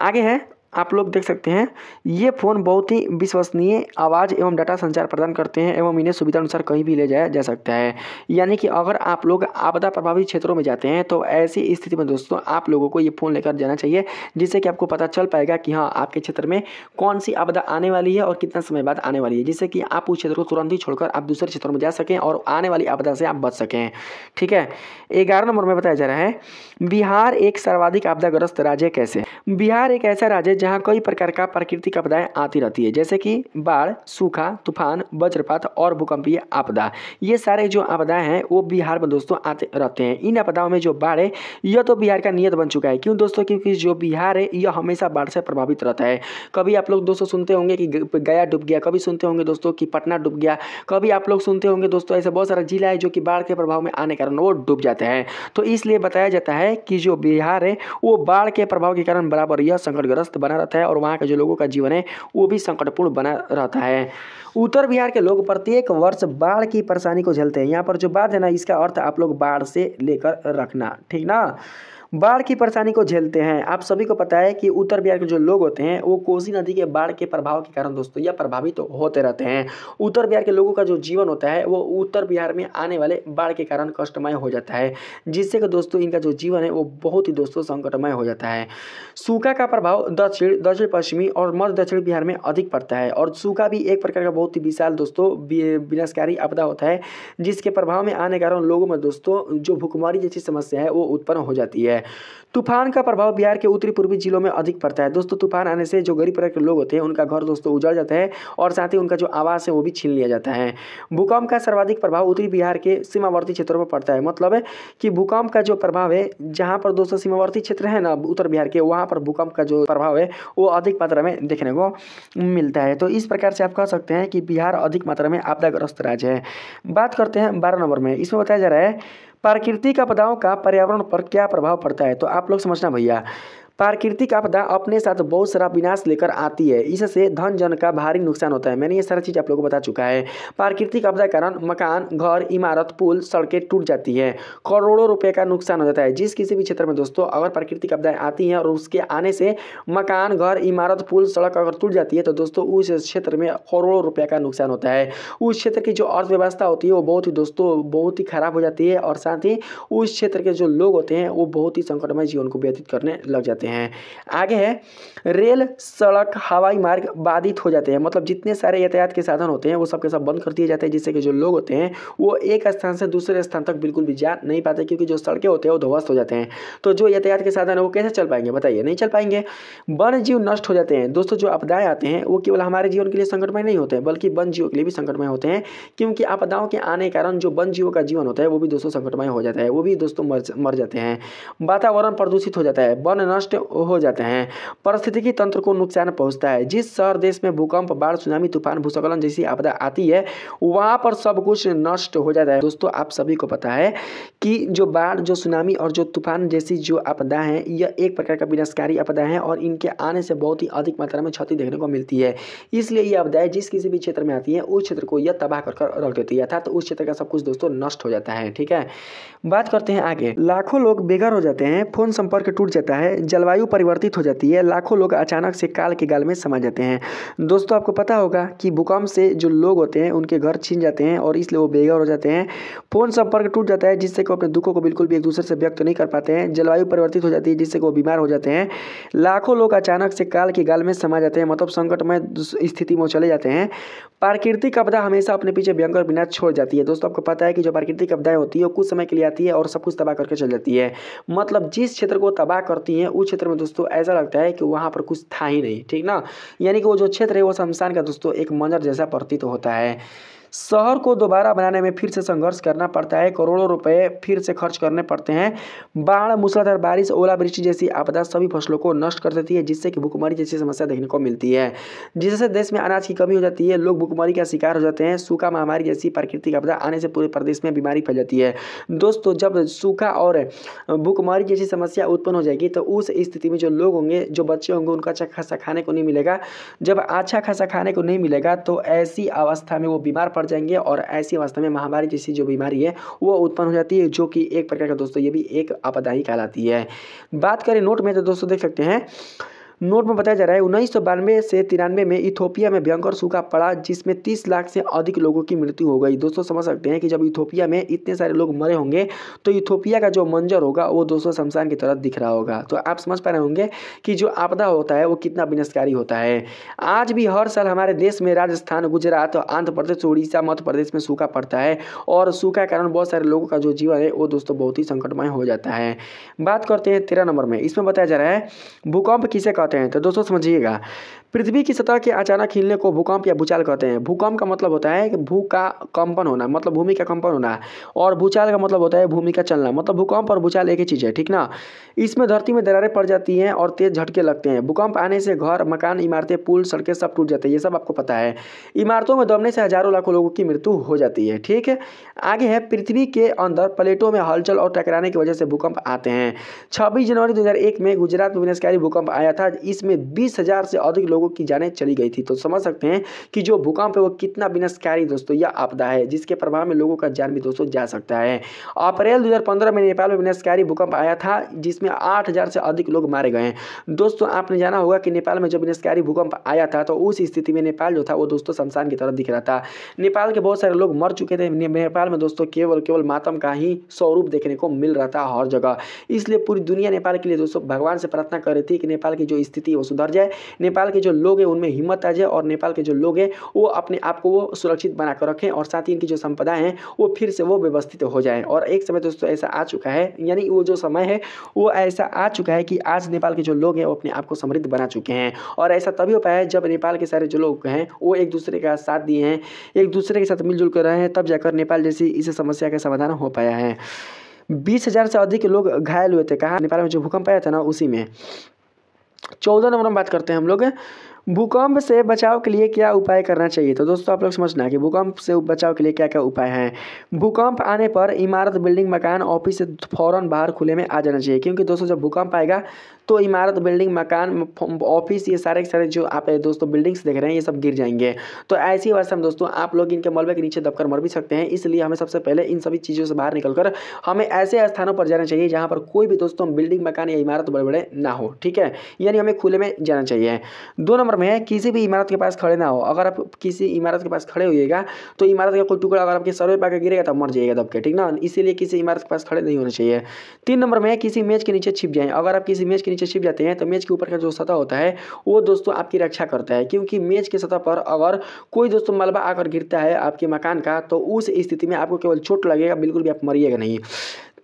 आगे है आप लोग देख सकते हैं ये फ़ोन बहुत ही विश्वसनीय आवाज़ एवं डाटा संचार प्रदान करते हैं एवं इन्हें सुविधा अनुसार कहीं भी ले जाया जा सकता है। यानी कि अगर आप लोग आपदा प्रभावित क्षेत्रों में जाते हैं तो ऐसी स्थिति में दोस्तों आप लोगों को ये फ़ोन लेकर जाना चाहिए, जिससे कि आपको पता चल पाएगा कि हाँ आपके क्षेत्र में कौन सी आपदा आने वाली है और कितना समय बाद आने वाली है, जिससे कि आप उस क्षेत्र को तुरंत ही छोड़कर आप दूसरे क्षेत्रों में जा सकें और आने वाली आपदा से आप बच सकें। ठीक है, 11 नंबर में बताया जा रहा है बिहार एक सर्वाधिक आपदाग्रस्त राज्य कैसे। बिहार एक ऐसा राज्य जहां कई प्रकार का प्राकृतिक आपदाएं आती रहती है, जैसे कि बाढ़, सूखा, तूफान, वज्रपात और भूकंपीय आपदा। ये सारे जो आपदाएं हैं वो बिहार में दोस्तों आते रहते हैं। इन आपदाओं में जो बाढ़ है यह तो बिहार का नियत बन चुका है। क्यों दोस्तों? क्योंकि जो बिहार है यह हमेशा बाढ़ से प्रभावित रहता है। कभी आप लोग दोस्तों सुनते होंगे कि गया डूब गया, कभी सुनते होंगे दोस्तों कि पटना डूब गया, कभी आप लोग सुनते होंगे दोस्तों ऐसे बहुत सारा जिला है जो कि बाढ़ के प्रभाव में आने के कारण वो डूब जाते हैं। तो इसलिए बताया जाता है कि जो बिहार है वो बाढ़ के प्रभाव के कारण बराबर यह संकटग्रस्त बना रहता है और वहाँ के जो लोगों का जीवन है वो भी संकटपूर्ण बना रहता है। उत्तर बिहार के लोग प्रत्येक वर्ष बाढ़ की परेशानी को झेलते हैं। यहाँ पर जो बात है ना, इसका अर्थ आप लोग बाढ़ से लेकर रखना, ठीक ना। बाढ़ की परेशानी को झेलते हैं। आप सभी को पता है कि उत्तर बिहार के जो लोग होते हैं वो कोसी नदी के बाढ़ के प्रभाव के कारण दोस्तों यह प्रभावित तो होते रहते हैं। उत्तर बिहार के लोगों का जो जीवन होता है वो उत्तर बिहार में आने वाले बाढ़ के कारण कष्टमय हो जाता है, जिससे कि दोस्तों इनका जो जीवन है वो बहुत ही दोस्तों संकटमय हो जाता है। सूखा का प्रभाव दक्षिण पश्चिमी और मध्य दक्षिण बिहार में अधिक पड़ता है और सूखा भी एक प्रकार का बहुत ही विशाल दोस्तों विनाशकारी आपदा होता है, जिसके प्रभाव में आने के कारण लोगों में दोस्तों जो भूखमरी जैसी समस्या है वो उत्पन्न हो जाती है। तूफान का प्रभाव बिहार के उत्तरी पूर्वी जिलों में अधिक पड़ता है। दोस्तों तूफान आने से जो गरीब वर्ग के लोग होते हैं उनका घर दोस्तों उजड़ जाता है और साथ ही उनका जो आवास है वो भी छीन लिया जाता है। भूकंप का सर्वाधिक प्रभाव उत्तरी बिहार के सीमावर्ती क्षेत्रों में पड़ता है। मतलब है कि भूकंप का जो प्रभाव है जहाँ पर दोस्तों सीमावर्ती क्षेत्र है ना उत्तर बिहार के, वहाँ पर भूकंप का जो प्रभाव है वो अधिक मात्रा में देखने को मिलता है। तो इस प्रकार से आप कह सकते हैं कि बिहार अधिक मात्रा में आपदाग्रस्त राज्य है। बात करते हैं 12 नंबर में। इसमें बताया जा रहा है प्राकृतिक आपदाओं का पर्यावरण पर क्या प्रभाव पड़ता है। तो आप लोग समझना भैया, प्राकृतिक आपदा अपने साथ बहुत सारा विनाश लेकर आती है। इससे धन जन का भारी नुकसान होता है। मैंने ये सारा चीज़ आप लोगों को बता चुका है। प्राकृतिक आपदा के कारण मकान, घर, इमारत, पुल, सड़कें टूट जाती है, करोड़ों रुपए का नुकसान हो जाता है। जिस किसी भी क्षेत्र में दोस्तों अगर प्राकृतिक आपदाएं आती हैं और उसके आने से मकान, घर, इमारत, पुल, सड़क अगर टूट जाती है तो दोस्तों उस क्षेत्र में करोड़ों रुपये का नुकसान होता है। उस क्षेत्र की जो अर्थव्यवस्था होती है वो बहुत ही दोस्तों बहुत ही खराब हो जाती है और साथ ही उस क्षेत्र के जो लोग होते हैं वो बहुत ही संकटमय जीवन को व्यतीत करने लग जाते हैं। आगे है रेल, सड़क, हवाई मार्ग बाधित हो जाते हैं। मतलब जितने सारे यातायात के साधन होते हैं वो सब के सब बंद कर दिए जाते हैं, जिससे कि जो लोग होते हैं वो एक स्थान से दूसरे स्थान तक बिल्कुल भी जा नहीं पाते, क्योंकि जो सड़कें होते हैं वो ध्वस्त हो जाते हैं। तो जो यातायात के साधन है वो कैसे चल पाएंगे बताइए? नहीं चल पाएंगे। वन जीव नष्ट हो जाते हैं। दोस्तों जो आपदाएं आते हैं वो केवल हमारे जीवन के लिए संकटमय नहीं होते हैं बल्कि वन जीवों के लिए भी संकटमय होते हैं, क्योंकि आपदाओं के आने के कारण जो वन जीवों का जीवन होता है वो भी दोस्तों संकटमय हो जाता है, वो भी दोस्तों मर जाते हैं। वातावरण प्रदूषित हो जाता है। वन नष्ट हो जाते हैं। पारिस्थितिकी तंत्र को नुकसान पहुंचता है। जिस शहर देश में भूकंप, बाढ़, सुनामी, तूफान, भूस्खलन जैसी आपदा आती है वहाँ पर सब कुछ नष्ट हो जाता है। दोस्तों आप सभी को पता है कि जो बाढ़, जो सुनामी और जो तूफान जैसी जो आपदा है यह एक प्रकार का विनाशकारी आपदा है और इनके आने से बहुत ही अधिक मात्रा में क्षति देखने को मिलती है। इसलिए ये आपदाएं जिस किसी भी क्षेत्र में आती है उस क्षेत्र को यह तबाह कर रख देती है, अर्थात उस क्षेत्र का सब कुछ दोस्तों नष्ट हो जाता है। ठीक है, बात करते हैं आगे। लाखों लोग बेघर हो जाते हैं, फोन संपर्क टूट जाता है, जलवायु परिवर्तित हो जाती है, लाखों लोग अचानक से काल के गाल में समा जाते हैं। दोस्तों आपको पता होगा कि भूकंप से जो लोग होते हैं उनके घर छीन जाते हैं और इसलिए वो बेघर हो जाते हैं। फोन संपर्क टूट जाता है जिससे कि वो अपने दुखों को बिल्कुल भी एक दूसरे से व्यक्त नहीं कर पाते हैं। जलवायु परिवर्तित हो जाती है जिससे कि वो बीमार हो जाते हैं। लाखों लोग अचानक से काल के गाल में समा जाते हैं, मतलब संकटमय स्थिति में चले जाते हैं। प्राकृतिक आपदा हमेशा अपने पीछे भयंकर विनाश छोड़ जाती है। दोस्तों आपको पता है कि जो प्राकृतिक आपदाएं होती है वो कुछ समय के लिए आती है और सब कुछ तबाह करके चल जाती है। मतलब जिस क्षेत्र को तबाह करती है उस क्षेत्र में दोस्तों ऐसा लगता है कि वहाँ पर कुछ था ही नहीं। ठीक ना, यानी कि वो जो क्षेत्र है वो शमशान का दोस्तों एक मंजर जैसा प्रतीत होता है। शहर को दोबारा बनाने में फिर से संघर्ष करना पड़ता है, करोड़ों रुपए फिर से खर्च करने पड़ते हैं। बाढ़, मूसलाधार बारिश, ओलावृष्टि जैसी आपदा सभी फसलों को नष्ट कर देती है जिससे कि भूखमरी जैसी समस्या देखने को मिलती है, जिससे देश में अनाज की कमी हो जाती है, लोग भूखमरी का शिकार हो जाते हैं। सूखा, महामारी जैसी प्राकृतिक आपदा आने से पूरे प्रदेश में बीमारी फैल जाती है। दोस्तों जब सूखा और भूखमरी जैसी समस्या उत्पन्न हो जाएगी तो उस स्थिति में जो लोग होंगे, जो बच्चे होंगे, उनका अच्छा खासा खाने को नहीं मिलेगा। जब अच्छा खासा खाने को नहीं मिलेगा तो ऐसी अवस्था में वो बीमार पड़ जाएंगे और ऐसी अवस्था में महामारी जैसी जो बीमारी है वो उत्पन्न हो जाती है, जो कि एक प्रकार का दोस्तों ये भी एक आपदा ही कहलाती है। बात करें नोट में तो दोस्तों देख सकते हैं नोट में बताया जा रहा है 1992 से 93 में इथोपिया में भयंकर सूखा पड़ा जिसमें 30 लाख से अधिक लोगों की मृत्यु हो गई। दोस्तों समझ सकते हैं कि जब इथोपिया में इतने सारे लोग मरे होंगे तो इथोपिया का जो मंजर होगा वो दोस्तों शमशान की तरह दिख रहा होगा। तो आप समझ पा रहे होंगे कि जो आपदा होता है वो कितना विनाशकारी होता है। आज भी हर साल हमारे देश में राजस्थान, गुजरात, आंध्र प्रदेश, उड़ीसा, मध्य प्रदेश में सूखा पड़ता है और सूखा के कारण बहुत सारे लोगों का जो जीवन है वो दोस्तों बहुत ही संकटमय हो जाता है। बात करते हैं 13 नंबर में। इसमें बताया जा रहा है भूकंप किसे कहते हैं। तो दोस्तों समझिएगा, पृथ्वी की सतह के अचानक हिलने को भूकंप या भूचाल कहते हैं। भूकंप का मतलब होता है कि भू का कंपन होना, मतलब भूमि का कंपन होना, और भूचाल का मतलब होता है भूमि का चलना। मतलब भूकंप और भूचाल एक ही चीज़ है, ठीक ना। इसमें धरती में दरारें पड़ जाती हैं और तेज झटके लगते हैं। भूकंप आने से घर, मकान, इमारतें, पुल, सड़कें सब टूट जाते हैं, ये सब आपको पता है। इमारतों में दबने से हजारों लाखों लोगों की मृत्यु हो जाती है। ठीक है, आगे है पृथ्वी के अंदर प्लेटों में हलचल और टकराने की वजह से भूकंप आते हैं। 26 जनवरी 2001 में गुजरात में विनाशकारी भूकंप आया था। इसमें 20,000 से अधिक लोगों की जानें चली गई थी। तो समझ सकते हैं कि जो भूकंप है वो कितना विनाशकारी दोस्तों यह आपदा है, जिसके प्रभाव में लोगों का जान भी दोस्तों जा सकता है। अप्रैल 2015 में नेपाल में विनाशकारी भूकंप आया था जिसमें 8,000 से अधिक लोग मारे गए। दोस्तों आपने जाना होगा कि नेपाल में जब विनाशकारी भूकंप आया था तो उस स्थिति में नेपाल जो था वो दोस्तों शमशान की तरह दिख रहा था। नेपाल के बहुत सारे लोग मर चुके थे। नेपाल में दोस्तों केवल मातम का ही स्वरूप देखने को मिल रहा था हर जगह। इसलिए पूरी दुनिया नेपाल के लिए दोस्तों भगवान से प्रार्थना कर रही थी कि नेपाल की जो स्थिति है वो सुधर जाए, नेपाल के जो लोग हैं उनमें हिम्मत आ जाए और नेपाल के जो लोग हैं वो अपने आप को वो सुरक्षित बनाकर रखें और साथ ही इनकी जो संपदा है वो फिर से वो व्यवस्थित हो जाए। और एक समय दोस्तों ऐसा आ चुका है, यानी वो जो समय है वो ऐसा आ चुका है कि आज नेपाल के जो लोग हैं वो अपने आप को समृद्ध बना चुके हैं। और ऐसा तभी हो पाया है जब नेपाल के सारे जो लोग हैं वो एक दूसरे का साथ दिए हैं, एक दूसरे के साथ मिलजुल कर रहे हैं, तब जाकर नेपाल जैसी इस समस्या का समाधान हो पाया है। 20,000 से अधिक लोग घायल हुए थे। कहाँ? नेपाल में जो भूकंप आया था ना उसी में। 14 नंबर में बात करते हैं हम लोग भूकंप से बचाव के लिए क्या उपाय करना चाहिए। तो दोस्तों आप लोग समझना कि भूकंप से बचाव के लिए क्या क्या उपाय हैं। भूकंप आने पर इमारत, बिल्डिंग, मकान, ऑफिस से फौरन बाहर खुले में आ जाना चाहिए, क्योंकि दोस्तों जब भूकंप आएगा तो इमारत, बिल्डिंग, मकान, ऑफिस, ये सारे के सारे जो आप दोस्तों बिल्डिंग्स देख रहे हैं ये सब गिर जाएंगे। तो ऐसी अवस्था में दोस्तों आप लोग इनके मलबे के नीचे दबकर मर भी सकते हैं। इसलिए हमें सबसे पहले इन सभी चीज़ों से बाहर निकलकर हमें ऐसे स्थानों पर जाना चाहिए जहाँ पर कोई भी दोस्तों बिल्डिंग, मकान या इमारत बड़े बड़े ना हो। ठीक है, यानी हमें खुले में जाना चाहिए। 2 नंबर में है किसी भी इमारत के पास खड़े ना हो। अगर आप किसी इमारत के पास खड़े होइएगा तो इमारत का कोई टुकड़ा अगर आपके सर पे आकर गिरेगा तब मर जाइएगा दब के, ठीक ना। इसीलिए किसी इमारत के पास खड़े नहीं होना चाहिए। 3 नंबर में है किसी मेज के नीचे छिप जाएं। अगर आप किसी मेज के नीचे छिप जाते हैं तो मेज के ऊपर का जो सतह होता है वो दोस्तों आपकी रक्षा करता है, क्योंकि मेज के सतह पर अगर कोई दोस्तों मलबा आकर गिरता है आपके मकान का तो उस स्थिति में आपको केवल चोट लगेगा, बिल्कुल भी आप मरिएगा नहीं।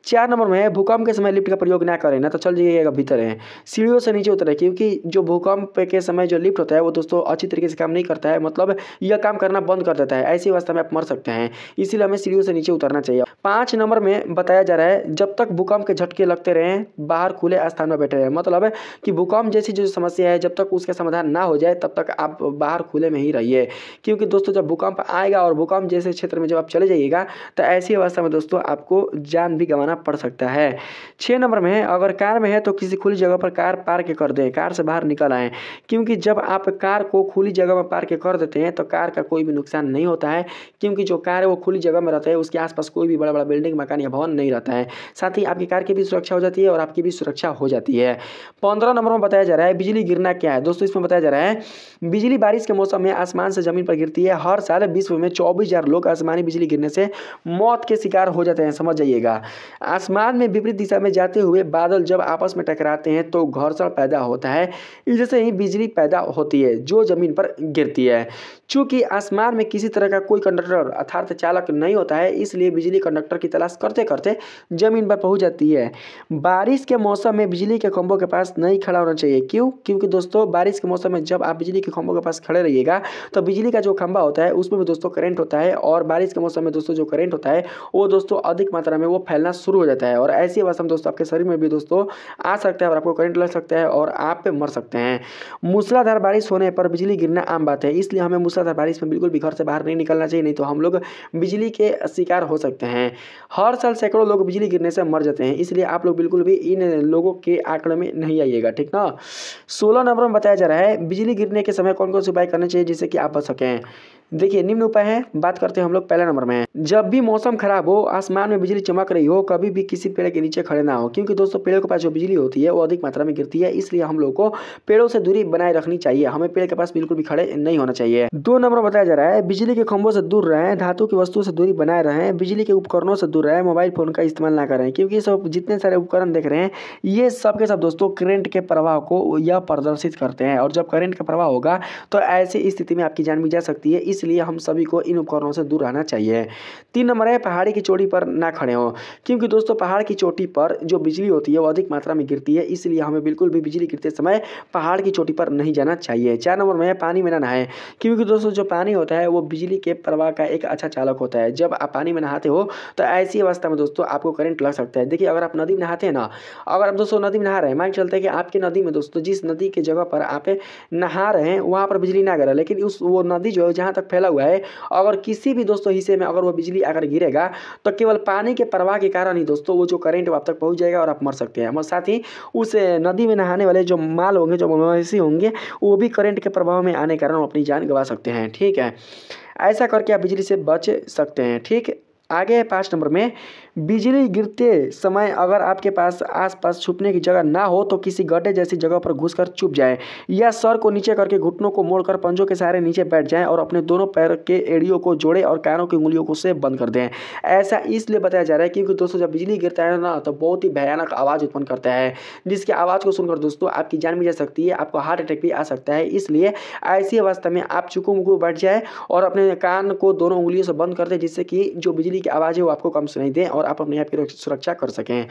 4 नंबर में है भूकंप के समय लिफ्ट का प्रयोग ना करें, ना तो चल जाइएगा भीतर है, सीढ़ियों से नीचे उतरें, क्योंकि जो भूकंप के समय जो लिफ्ट होता है वो दोस्तों अच्छी तरीके से काम नहीं करता है, मतलब यह काम करना बंद कर देता है। ऐसी अवस्था में आप मर सकते हैं, इसीलिए हमें सीढ़ियों से नीचे उतरना चाहिए। 5 नंबर में बताया जा रहा है जब तक भूकंप के झटके लगते रहें बाहर खुले स्थान में बैठे रहें, मतलब कि भूकंप जैसी जो समस्या है जब तक उसका समाधान ना हो जाए तब तक आप बाहर खुले में ही रहिए, क्योंकि दोस्तों जब भूकंप आएगा और भूकंप जैसे क्षेत्र में जब आप चले जाइएगा तो ऐसी अवस्था में दोस्तों आपको जान भी गंवाना पड़ सकता है। 6 नंबर में है अगर कार में है तो किसी खुली जगह पर कार पार्क कर दें, कार से बाहर निकल आएँ, क्योंकि जब आप कार को खुली जगह में पार्क कर देते हैं तो कार का कोई भी नुकसान नहीं होता है, क्योंकि जो कार है वो खुली जगह में रहता है, उसके आसपास कोई भी बड़ा बड़ा बिल्डिंग मकान या भवन नहीं रहता है। साथ ही आपकी कार की भी सुरक्षा हो जाती है और आपकी भी सुरक्षा हो जाती है। 15 नंबर में बताया जा रहा है बिजली गिरना क्या है। दोस्तों इसमें बताया जा रहा है बिजली बारिश के मौसम में आसमान से जमीन पर गिरती है। हर साल विश्व में 24,000 लोग आसमानी बिजली गिरने से मौत के शिकार हो जाते हैं, समझ जाइएगा। आसमान में विपरीत दिशा में जाते हुए बादल जब आपस में टकराते हैं तो घर्षण पैदा होता है, इससे ही बिजली पैदा होती है जो जमीन पर गिरती है। चूंकि आसमान में किसी तरह का कोई कंडक्टर अर्थात चालक नहीं होता है, इसलिए बिजली कंडक्टर की तलाश करते करते जमीन पर पहुंच जाती है। बारिश के मौसम में बिजली के खंभों के पास नहीं खड़ा होना चाहिए। क्यों? क्योंकि दोस्तों बारिश के मौसम में जब आप बिजली के खंभों के पास खड़े रहिएगा तो बिजली का जो खंभा होता है उसमें भी दोस्तों करंट होता है, और बारिश के मौसम में दोस्तों जो करंट होता है वो दोस्तों अधिक मात्रा में वो फैलना शुरू हो जाता है, और ऐसी अवस्था में दोस्तों आपके शरीर में भी दोस्तों आ सकता है और आपको करंट लग सकता है और आप पे मर सकते हैं। मूसलाधार बारिश होने पर बिजली गिरना आम बात है, इसलिए हमें मूसलाधार बारिश में बिल्कुल भी घर से बाहर नहीं निकलना चाहिए, नहीं तो हम लोग बिजली के शिकार हो सकते हैं। हर साल सैकड़ों लोग बिजली गिरने से मर जाते हैं, इसलिए आप लोग बिल्कुल भी इन लोगों के आंकड़े में नहीं आइएगा, ठीक ना। 16 नंबर में बताया जा रहा है बिजली गिरने के समय कौन कौन से उपाय करने चाहिए जिससे कि आप बच सकें। देखिए निम्न उपाय है, बात करते हैं हम लोग पहला नंबर में। जब भी मौसम खराब हो, आसमान में बिजली चमक रही हो, कभी भी किसी पेड़ के नीचे खड़े ना हो, क्योंकि दोस्तों पेड़ों के पास जो बिजली होती है वो अधिक मात्रा में गिरती है, इसलिए हम लोग को पेड़ों से दूरी बनाए रखनी चाहिए, हमें पेड़ के पास बिल्कुल भी खड़े नहीं होना चाहिए। 2 नंबर बताया जा रहा है बिजली के खंभों से दूर रहें, धातु की वस्तु से दूरी बनाए रहें, बिजली के उपकरणों से दूर रहें, मोबाइल फोन का इस्तेमाल ना करें, क्योंकि सब जितने सारे उपकरण देख रहे हैं ये सब के सब दोस्तों करंट के प्रवाह को यह प्रदर्शित करते हैं, और जब करंट का प्रवाह होगा तो ऐसी स्थिति में आपकी जान भी जा सकती है, इसलिए हम सभी को इन उपकरणों से दूर रहना चाहिए। 3 नंबर है पहाड़ी की चोटी पर ना खड़े हो, क्योंकि दोस्तों पहाड़ की चोटी पर जो बिजली होती है वो अधिक मात्रा में गिरती है, इसलिए हमें बिल्कुल भी बिजली गिरते समय पहाड़ की चोटी पर नहीं जाना चाहिए। 4 नंबर में पानी में ना नहाएं, क्योंकि दोस्तों जो पानी होता है वो बिजली के प्रवाह का एक अच्छा चालक होता है। जब आप पानी में नहाते हो तो ऐसी अवस्था में दोस्तों आपको करंट लग सकता है। देखिए अगर आप नदी में नहाते हैं ना, अगर आप दोस्तों नदी में नहा रहे हैं, मान के चलते हैं कि आपकी नदी में दोस्तों जिस नदी की जगह पर आप नहा रहे हैं वहाँ पर बिजली ना गिरे, लेकिन वो नदी जो है जहाँ तक फैला हुआ है अगर किसी भी दोस्तों हिस्से में अगर वो बिजली अगर गिरेगा तो केवल पानी के प्रवाह के कारण ही दोस्तों वो जो करंट आप तक पहुँच जाएगा और आप मर सकते हैं। और साथ ही उस नदी में नहाने वाले जो माल होंगे, जो मवेशी होंगे, वो भी करंट के प्रभाव में आने के कारण अपनी जान गंवा सकते हैं, ठीक है। ऐसा करके आप बिजली से बच सकते हैं, ठीक। आगे है 5 नंबर में बिजली गिरते समय अगर आपके पास आसपास छुपने की जगह ना हो तो किसी गड्ढे जैसी जगह पर घुसकर छुप जाएं, या सर को नीचे करके घुटनों को मोड़कर पंजों के सहारे नीचे बैठ जाएं और अपने दोनों पैर के एड़ियों को जोड़ें और कानों की उंगलियों को से बंद कर दें। ऐसा इसलिए बताया जा रहा है क्योंकि दोस्तों जब बिजली गिरता है ना तो बहुत ही भयानक आवाज़ उत्पन्न करता है, जिसकी आवाज़ को सुनकर दोस्तों आपकी जान भी जा सकती है, आपको हार्ट अटैक भी आ सकता है। इसलिए ऐसी अवस्था में आप चुकू मुकू बैठ जाए और अपने कान को दोनों उंगलियों से बंद कर दें, जिससे कि जो बिजली की आवाज़ है वो आपको कम सुनाई दें और आप अपने आप की सुरक्षा कर सकें।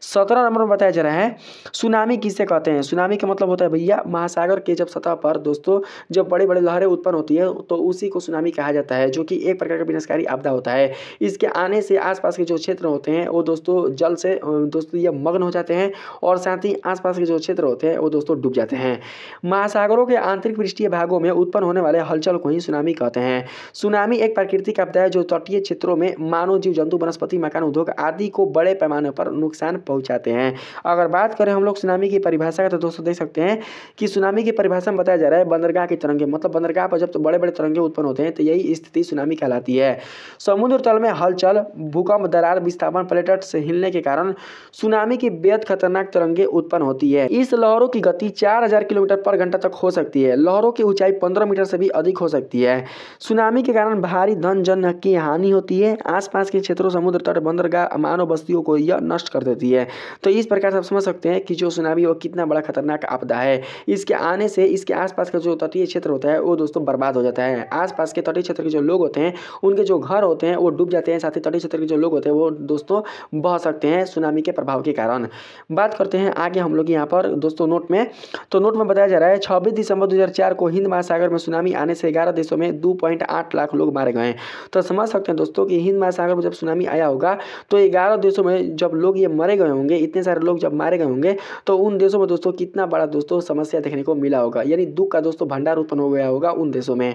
17 नंबर में बताया जा रहा है सुनामी किसे कहते हैं। सुनामी का मतलब होता है भैया महासागर के जब सतह पर दोस्तों जब बड़े बड़े लहरें उत्पन्न होती है तो उसी को सुनामी कहा जाता है, जो कि एक प्रकार का विनाशकारी आपदा होता है। इसके आने से आसपास के जो क्षेत्र होते हैं वो दोस्तों जल से दोस्तों ये मग्न हो जाते हैं और साथ ही आसपास के जो क्षेत्र होते हैं वो दोस्तों डूब जाते हैं। महासागरों के आंतरिक पृष्ठीय भागों में उत्पन्न होने वाले हलचल को ही सुनामी कहते हैं। सुनामी एक प्राकृतिक आपदा है जो तटीय क्षेत्रों में मानव जीव जंतु वनस्पति मकान उद्योग आदि को बड़े पैमाने पर नुकसान पहुंचाते हैं। अगर बात करें हम लोग सुनामी की परिभाषा का तो दोस्तों देख सकते हैं कि सुनामी की परिभाषा में बताया जा रहा है बंदरगाह की तरंगे, मतलब बंदरगाह पर जब तो बड़े बड़े तरंगे उत्पन्न होते हैं तो यही स्थिति सुनामी कहलाती है। समुद्र तल में हलचल, भूकंप, दरार, विस्थापन, प्लेटेट से हिलने के कारण सुनामी की बेहद खतरनाक तरंगे उत्पन्न होती है। इस लहरों की गति 4000 किलोमीटर पर घंटा तक हो सकती है। लहरों की ऊंचाई 15 मीटर से भी अधिक हो सकती है। सुनामी के कारण भारी धन जन की हानि होती है। आसपास के क्षेत्रों, समुद्र तट, बंदरगाह मानव बस्तियों को यह नष्ट कर देती है। तो इस प्रकार से आप समझ सकते हैं कि जो सुनामी वो कितना बड़ा खतरनाक आपदा है। इसके आने से इसके आसपास का जो तटीय क्षेत्र होता है वो दोस्तों बर्बाद हो जाता है। आसपास के तटीय क्षेत्र के जो लोग होते हैं उनके जो घर होते हैं वो डूब जाते हैं, साथ ही तटीय क्षेत्र के जो लोग होते हैं वो दोस्तों बह सकते हैं सुनामी के प्रभाव के कारण। बात करते हैं आगे हम लोग यहाँ पर दोस्तों नोट में, तो नोट में बताया जा रहा है 26 दिसंबर 2004 को हिंद महासागर में सुनामी आने से 11 देशों में 2.8 लाख लोग मारे गए। तो समझ सकते हैं दोस्तों कि हिंद महासागर में जब सुनामी आया होगा तो 11 देशों में जब लोग ये मरे गए होंगे, इतने सारे लोग जब मारे गए होंगे तो उन देशों में दोस्तों कितना बड़ा दोस्तों समस्या देखने को मिला होगा, यानी दुख का दोस्तों भंडार उत्पन्न हो गया होगा उन देशों में।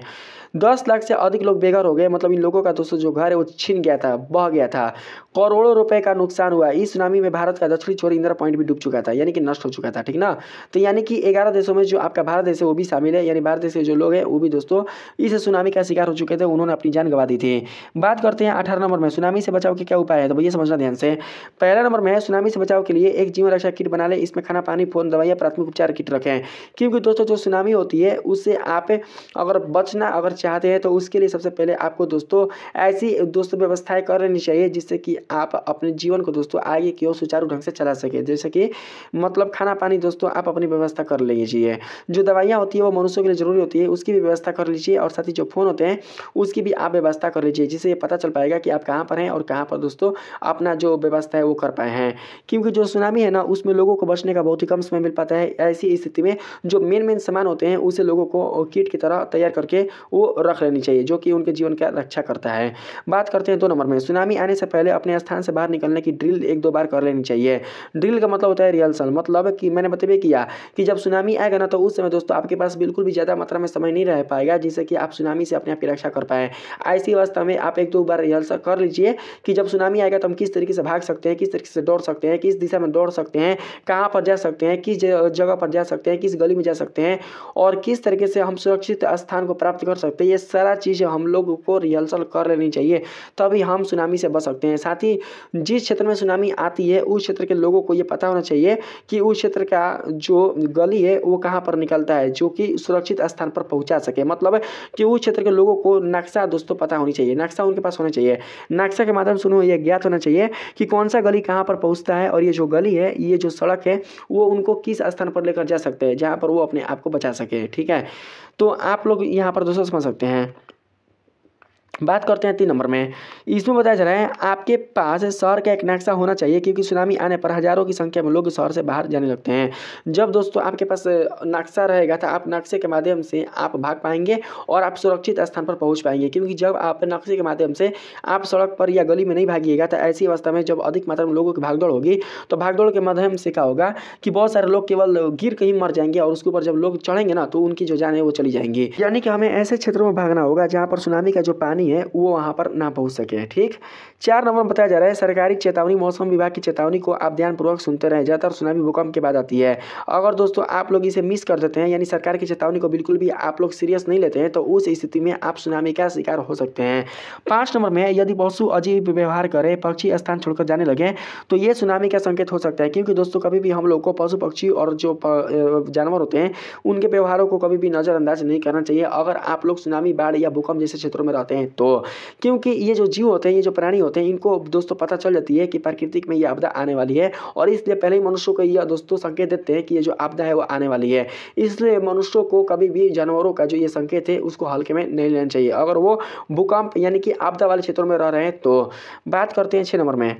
10 लाख से अधिक लोग बेघर हो गए, मतलब इन लोगों का दोस्तों जो घर है वो छिन गया था, बह गया था। करोड़ों रुपए का नुकसान हुआ। इस सुनामी में भारत का दक्षिणी छोर इंदिरा पॉइंट भी डूब चुका था, यानी कि नष्ट हो चुका था, ठीक ना। तो यानी कि 11 देशों में जो आपका भारत देश है वो भी शामिल है, यानी भारत देश के जो लोग हैं वो भी दोस्तों इस सुनामी का शिकार हो चुके थे, उन्होंने अपनी जान गंवा दी थी। बात करते हैं 18 नंबर में सुनामी से बचाव के क्या उपाय है, तो भैया समझना ध्यान से। पहला नंबर में है सुनामी से बचाव के लिए एक जीवन रक्षा किट बना ले, इसमें खाना पानी फोन दवाइयाँ प्राथमिक उपचार किट रखें, क्योंकि दोस्तों जो सुनामी होती है उससे आप अगर बचना अगर चाहते हैं तो उसके लिए सबसे पहले आपको दोस्तों ऐसी दोस्तों व्यवस्थाएं कर लेनी चाहिए जिससे कि आप अपने जीवन को दोस्तों आगे की ओर सुचारू ढंग से चला सके। जैसे कि मतलब खाना पानी दोस्तों आप अपनी व्यवस्था कर लीजिए, जो दवाइयाँ होती है वो मनुष्यों के लिए जरूरी होती है उसकी भी व्यवस्था कर लीजिए, और साथ ही जो फोन होते हैं उसकी भी आप व्यवस्था कर लीजिए, जिससे ये पता चल पाएगा कि आप कहाँ पर हैं और कहाँ पर दोस्तों अपना जो व्यवस्था है वो कर पाए हैं। क्योंकि जो सुनामी है ना उसमें लोगों को बचने का बहुत ही कम समय मिल पाता है। ऐसी स्थिति में जो मेन सामान होते हैं उसे लोगों को किट की तरह तैयार करके वो रख लेनी चाहिए, जो कि उनके जीवन का रक्षा करता है। बात करते हैं 2 नंबर में, सुनामी आने से पहले अपने स्थान से बाहर निकलने की ड्रिल 1-2 बार कर लेनी चाहिए। ड्रिल का मतलब होता है रिहर्सल, मतलब कि मैंने बता किया कि जब सुनामी आएगा ना तो उस समय दोस्तों आपके पास बिल्कुल भी ज़्यादा मात्रा में समय नहीं रह पाएगा जिससे कि आप सुनामी से अपने आप की रक्षा कर पाएँ। ऐसी अवस्था में आप 1-2 बार रिहर्सल कर लीजिए कि जब सुनामी आएगा तो हम किस तरीके से भाग सकते हैं, किस तरीके से दौड़ सकते हैं, किस दिशा में दौड़ सकते हैं, कहाँ पर जा सकते हैं, किस जगह पर जा सकते हैं, किस गली में जा सकते हैं और किस तरीके से हम सुरक्षित स्थान को प्राप्त कर सकते हैं। ये सारा चीज़ हम लोग को रिहर्सल कर लेनी चाहिए, तभी हम सुनामी से बच सकते हैं। साथ ही जिस क्षेत्र में सुनामी आती है उस क्षेत्र के लोगों को ये पता होना चाहिए कि उस क्षेत्र का जो गली है वो कहाँ पर निकलता है, जो कि सुरक्षित स्थान पर पहुंचा सके। मतलब कि उस क्षेत्र के लोगों को नक्शा दोस्तों पता होनी चाहिए, नक्शा उनके पास होना चाहिए। नक्शा के माध्यम से उन्हें यह ज्ञात होना चाहिए कि कौन सा गली कहाँ पर पहुँचता है और ये जो गली है, ये जो सड़क है वो उनको किस स्थान पर लेकर जा सकते हैं जहाँ पर वो अपने आप को बचा सके, ठीक है। तो आप लोग यहाँ पर दोस्तों समझ सकते हैं। बात करते हैं 3 नंबर में, इसमें बताया जा रहा है आपके पास शहर का एक नक्शा होना चाहिए, क्योंकि सुनामी आने पर हजारों की संख्या में लोग शहर से बाहर जाने लगते हैं। जब दोस्तों आपके पास नक्शा रहेगा तो आप नक्शे के माध्यम से आप भाग पाएंगे और आप सुरक्षित स्थान पर पहुंच पाएंगे, क्योंकि जब आप नक्शे के माध्यम से आप सड़क पर या गली में नहीं भागिएगा तो ऐसी अवस्था में जब अधिक मात्रा में लोगों की भागदौड़ होगी तो भागदौड़ के माध्यम से क्या होगा कि बहुत सारे लोग केवल गिर के ही मर जाएंगे और उसके ऊपर जब लोग चढ़ेंगे ना तो उनकी जो जान है वो चली जाएंगी। यानी कि हमें ऐसे क्षेत्रों में भागना होगा जहाँ पर सुनामी का जो पानी है वो वहां पर ना पहुंच सके, ठीक। 4 नंबर बताया जा रहा है सरकारी चेतावनी, मौसम विभाग की चेतावनी को आप ध्यानपूर्वक सुनते रहें। ज्यादातर सुनामी भूकंप के बाद आती है। अगर दोस्तों आप लोग इसे मिस कर देते हैं, यानी सरकार की चेतावनी को बिल्कुल भी आप लोग सीरियस नहीं लेते हैं, तो उस स्थिति में आप सुनामी का शिकार हो सकते हैं। 5 नंबर में यदि पशु अजीब व्यवहार करे, पक्षी स्थान छोड़कर जाने लगे तो ये सुनामी का संकेत हो सकता है, क्योंकि दोस्तों कभी भी हम लोग को पशु पक्षी और जो जानवर होते हैं उनके व्यवहारों को कभी भी नजरअंदाज नहीं करना चाहिए अगर आप लोग सुनामी, बाढ़ या भूकंप जैसे क्षेत्रों में रहते हैं तो। क्योंकि ये जो जीव होते हैं, ये जो प्राणी होते हैं, इनको दोस्तों पता चल जाती है कि प्राकृतिक में ये आपदा आने वाली है और इसलिए पहले ही मनुष्यों को यह दोस्तों संकेत देते हैं कि ये जो आपदा है वो आने वाली है। इसलिए मनुष्यों को कभी भी जानवरों का जो ये संकेत है उसको हल्के में नहीं लेना चाहिए अगर वो भूकंप यानी कि आपदा वाले क्षेत्रों में रह रहे हैं तो। बात करते हैं 6 नंबर में।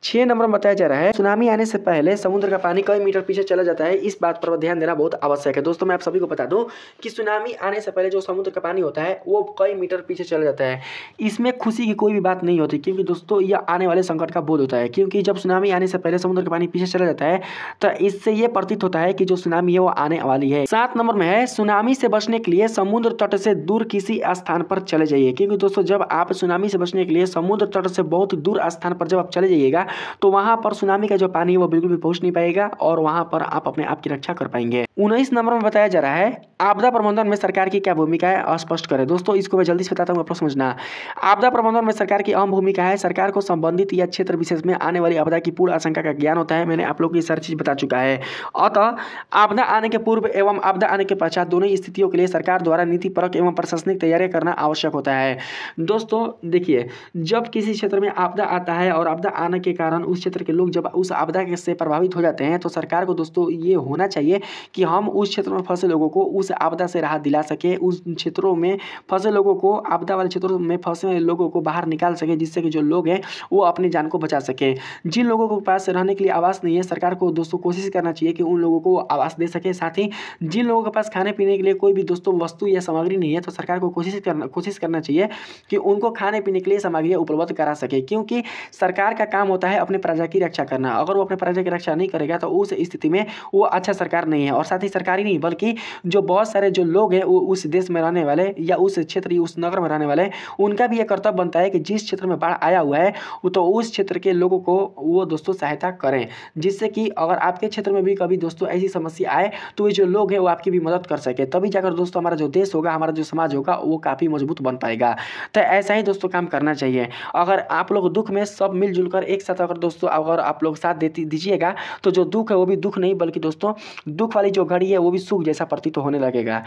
6 नंबर में बताया जा रहा है सुनामी आने से पहले समुद्र का पानी कई मीटर पीछे चला जाता है। इस बात पर ध्यान देना बहुत आवश्यक है। दोस्तों मैं आप सभी को बता दूं कि सुनामी आने से पहले जो समुद्र का पानी होता है वो कई मीटर पीछे चला जाता है। इसमें खुशी की कोई भी बात नहीं होती, क्योंकि दोस्तों यह आने वाले संकट का बोध होता है। क्योंकि जब सुनामी आने से पहले समुद्र का पानी पीछे चला जाता है तो इससे यह प्रतीत होता है कि जो सुनामी है वो आने वाली है। 7 नंबर में है सुनामी से बचने के लिए समुद्र तट से दूर किसी स्थान पर चले जाइए। क्योंकि दोस्तों जब आप सुनामी से बचने के लिए समुद्र तट से बहुत दूर स्थान पर जब आप चले जाइएगा तो वहां पर सुनामी का जो पानी है वो बिल्कुल भी पहुंच नहीं पाएगा और वहां पर आप अपने आप की रक्षा कर पाएंगे। 19 नंबर में बताया जा रहा है आपदा प्रबंधन में सरकार की क्या भूमिका है, स्पष्ट करें। दोस्तों इसको मैं जल्दी से बताता हूँ, आप लोग समझना। योजना। आपदा प्रबंधन में सरकार की अहम भूमिका है। सरकार को संबंधित या क्षेत्र विशेष में आने वाली आपदा की पूर्ण आशंका का ज्ञान होता है। मैंने आप लोगों को ये सारी चीज़ बता चुका है। अतः आपदा आने के पूर्व एवं आपदा आने के पश्चात दोनों ही स्थितियों के लिए सरकार द्वारा नीतिपरक एवं प्रशासनिक तैयारी करना आवश्यक होता है। दोस्तों देखिए, जब किसी क्षेत्र में आपदा आता है और आपदा आने के कारण उस क्षेत्र के लोग जब उस आपदा से प्रभावित हो जाते हैं, तो सरकार को दोस्तों ये होना चाहिए कि हम उस क्षेत्र में फंसे लोगों को उस आपदा से राहत दिला सके, उस क्षेत्रों में फंसे लोगों को, आपदा वाले क्षेत्रों में फंसे लोगों को बाहर निकाल सके, जिससे कि जो लोग हैं वो अपनी जान को बचा सके। जिन लोगों को पास रहने के लिए आवास नहीं है, सरकार को दोस्तों कोशिश करना चाहिए कि उन लोगों को आवास दे सके। साथ ही जिन लोगों के पास खाने पीने के लिए कोई भी दोस्तों वस्तु या सामग्री नहीं है, तो सरकार को कोशिश करना चाहिए कि उनको खाने पीने के लिए सामग्रियाँ उपलब्ध करा सके, क्योंकि सरकार का काम होता है अपने प्रजा की रक्षा करना। अगर वो अपने प्रजा की रक्षा नहीं करेगा तो उस स्थिति में वो अच्छा सरकार नहीं है। और साथ ही सरकार ही नहीं बल्कि जो बहुत सारे जो लोग हैं वो उस देश में रहने वाले या उस क्षेत्र उस नगर में रहने वाले, उनका भी ये कर्तव्य बनता है कि जिस क्षेत्र में बाढ़ आया हुआ है तो उस क्षेत्र के लोगों को वो दोस्तों सहायता करें, जिससे कि अगर आपके क्षेत्र में भी कभी दोस्तों ऐसी समस्या आए तो ये जो लोग हैं वो आपकी भी मदद कर सके। तभी जाकर दोस्तों हमारा जो देश होगा, हमारा जो समाज होगा वो काफ़ी मजबूत बन पाएगा। तो ऐसा ही दोस्तों काम करना चाहिए। अगर आप लोग दुख में सब मिलजुल कर एक साथ अगर दोस्तों अगर आप लोग साथ दीजिएगा तो जो दुख है वो भी दुख नहीं बल्कि दोस्तों दुख वाली जो घड़ी है वो भी सुख जैसा प्रतीत होने लगेगा।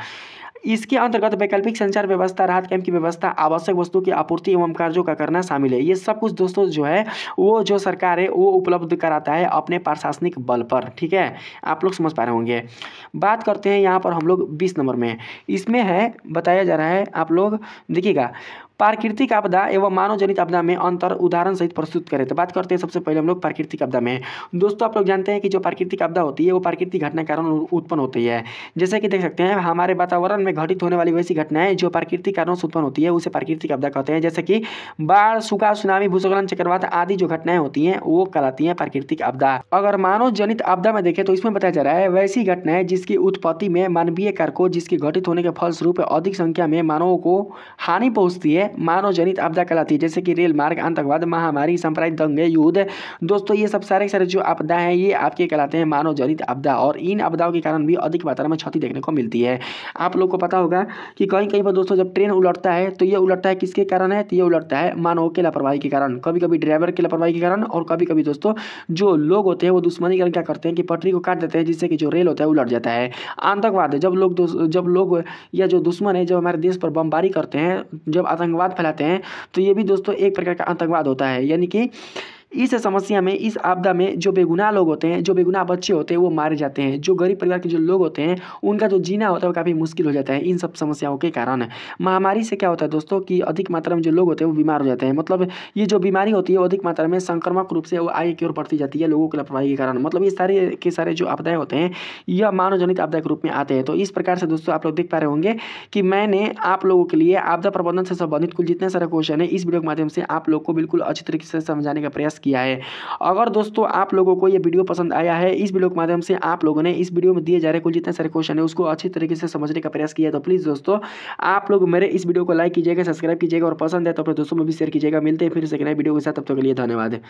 इसके अंतर्गत वैकल्पिक संचार व्यवस्था, राहत कैंप की व्यवस्था, आवश्यक वस्तुओं की आपूर्ति एवं कार्यों का करना शामिल है। ये सब कुछ दोस्तों जो है वो जो सरकार है वो उपलब्ध कराता है अपने प्रशासनिक बल पर। ठीक है, आप लोग समझ पा रहे होंगे। बात करते हैं यहाँ पर हम लोग 20 नंबर में, इसमें है बताया जा रहा है, आप लोग देखिएगा, प्राकृतिक आपदा एवं मानव जनित आपदा में अंतर उदाहरण सहित प्रस्तुत करें। तो बात करते हैं सबसे पहले हम लोग प्राकृतिक आपदा में। दोस्तों आप लोग जानते हैं कि जो प्राकृतिक आपदा होती है वो प्राकृतिक घटना के कारण उत्पन्न होती है। जैसे कि देख सकते हैं हमारे वातावरण में घटित होने वाली वैसी घटनाएं जो प्राकृतिक कारणों से उत्पन्न होती है उसे प्राकृतिक आपदा कहते हैं। जैसे कि बाढ़, सूखा, सुनामी, भूस्खलन, चक्रवात आदि जो घटनाएं होती हैं वो कहलाती हैं प्राकृतिक आपदा। अगर मानव जनित आपदा में देखें तो इसमें बताया जा रहा है वैसी घटनाएं जिसकी उत्पत्ति में मानवीय कारकों जिसके घटित होने के फलस्वरूप अधिक संख्या में मानवों को हानि पहुंचती है मानव जनित आपदा कहलाती है। जैसे कि रेल मार्ग, आतंकवाद, महामारी, सांप्रदायिक दंगे, युद्ध। दोस्तों ये सब सारे जो आपदा हैं ये आपके कहलाते हैं मानव जनित आपदा, और इन आपदाओं के कारण भी अधिक मात्रा में क्षति देखने को मिलती है। आप लोग को पता होगा कि कहीं पर दोस्तों जब ट्रेन उलटता है तो ये उलटता है किसके कारण है, तो ये उलटता है मानव के लापरवाही के कारण, कभी कभी ड्राइवर के लापरवाही के कारण, और कभी कभी दोस्तों जो लोग होते हैं वो दुश्मनी कारण क्या करते हैं कि पटरी को काट देते हैं, जिससे कि जो रेल होता है उलट जाता है। आतंकवाद, जब लोग या जो दुश्मन है जब हमारे देश पर बमबारी करते हैं, जब आतंकवाद फैलाते हैं, तो ये भी दोस्तों एक प्रकार का आतंकवाद होता है। यानी कि इस समस्या में, इस आपदा में जो बेगुनाह लोग होते हैं, जो बेगुनाह बच्चे होते हैं वो मारे जाते हैं। जो गरीब परिवार के जो लोग होते हैं उनका जो जीना होता है वो काफ़ी मुश्किल हो जाता है इन सब समस्याओं के कारण। महामारी से क्या होता है दोस्तों कि अधिक मात्रा में जो लोग होते हैं वो बीमार हो जाते हैं। मतलब ये जो बीमारी होती है वो अधिक मात्रा में संक्रामक रूप से वो आगे की ओर बढ़ती जाती है लोगों की लापरवाही के कारण। मतलब ये सारे के सारे जो आपदाएं होते हैं यह मानव जनित आपदा के रूप में आते हैं। तो इस प्रकार से दोस्तों आप लोग देख पा रहे होंगे कि मैंने आप लोगों के लिए आपदा प्रबंधन से संबंधित कुल जितने सारे क्वेश्चन है इस वीडियो के माध्यम से आप लोग को बिल्कुल अच्छी तरीके से समझाने का प्रयास किया है। अगर दोस्तों आप लोगों को ये वीडियो पसंद आया है, इस वीडियो के माध्यम से आप लोगों ने इस वीडियो में दिए जा रहे कुल जितने सारे क्वेश्चन है उसको अच्छी तरीके से समझने का प्रयास किया है, तो प्लीज़ दोस्तों आप लोग मेरे इस वीडियो को लाइक कीजिएगा, सब्सक्राइब कीजिएगा और पसंद है तो अपने दोस्तों में भी शेयर कीजिएगा। मिलते हैं फिर से एक नए वीडियो के साथ, तब तक के लिए धन्यवाद।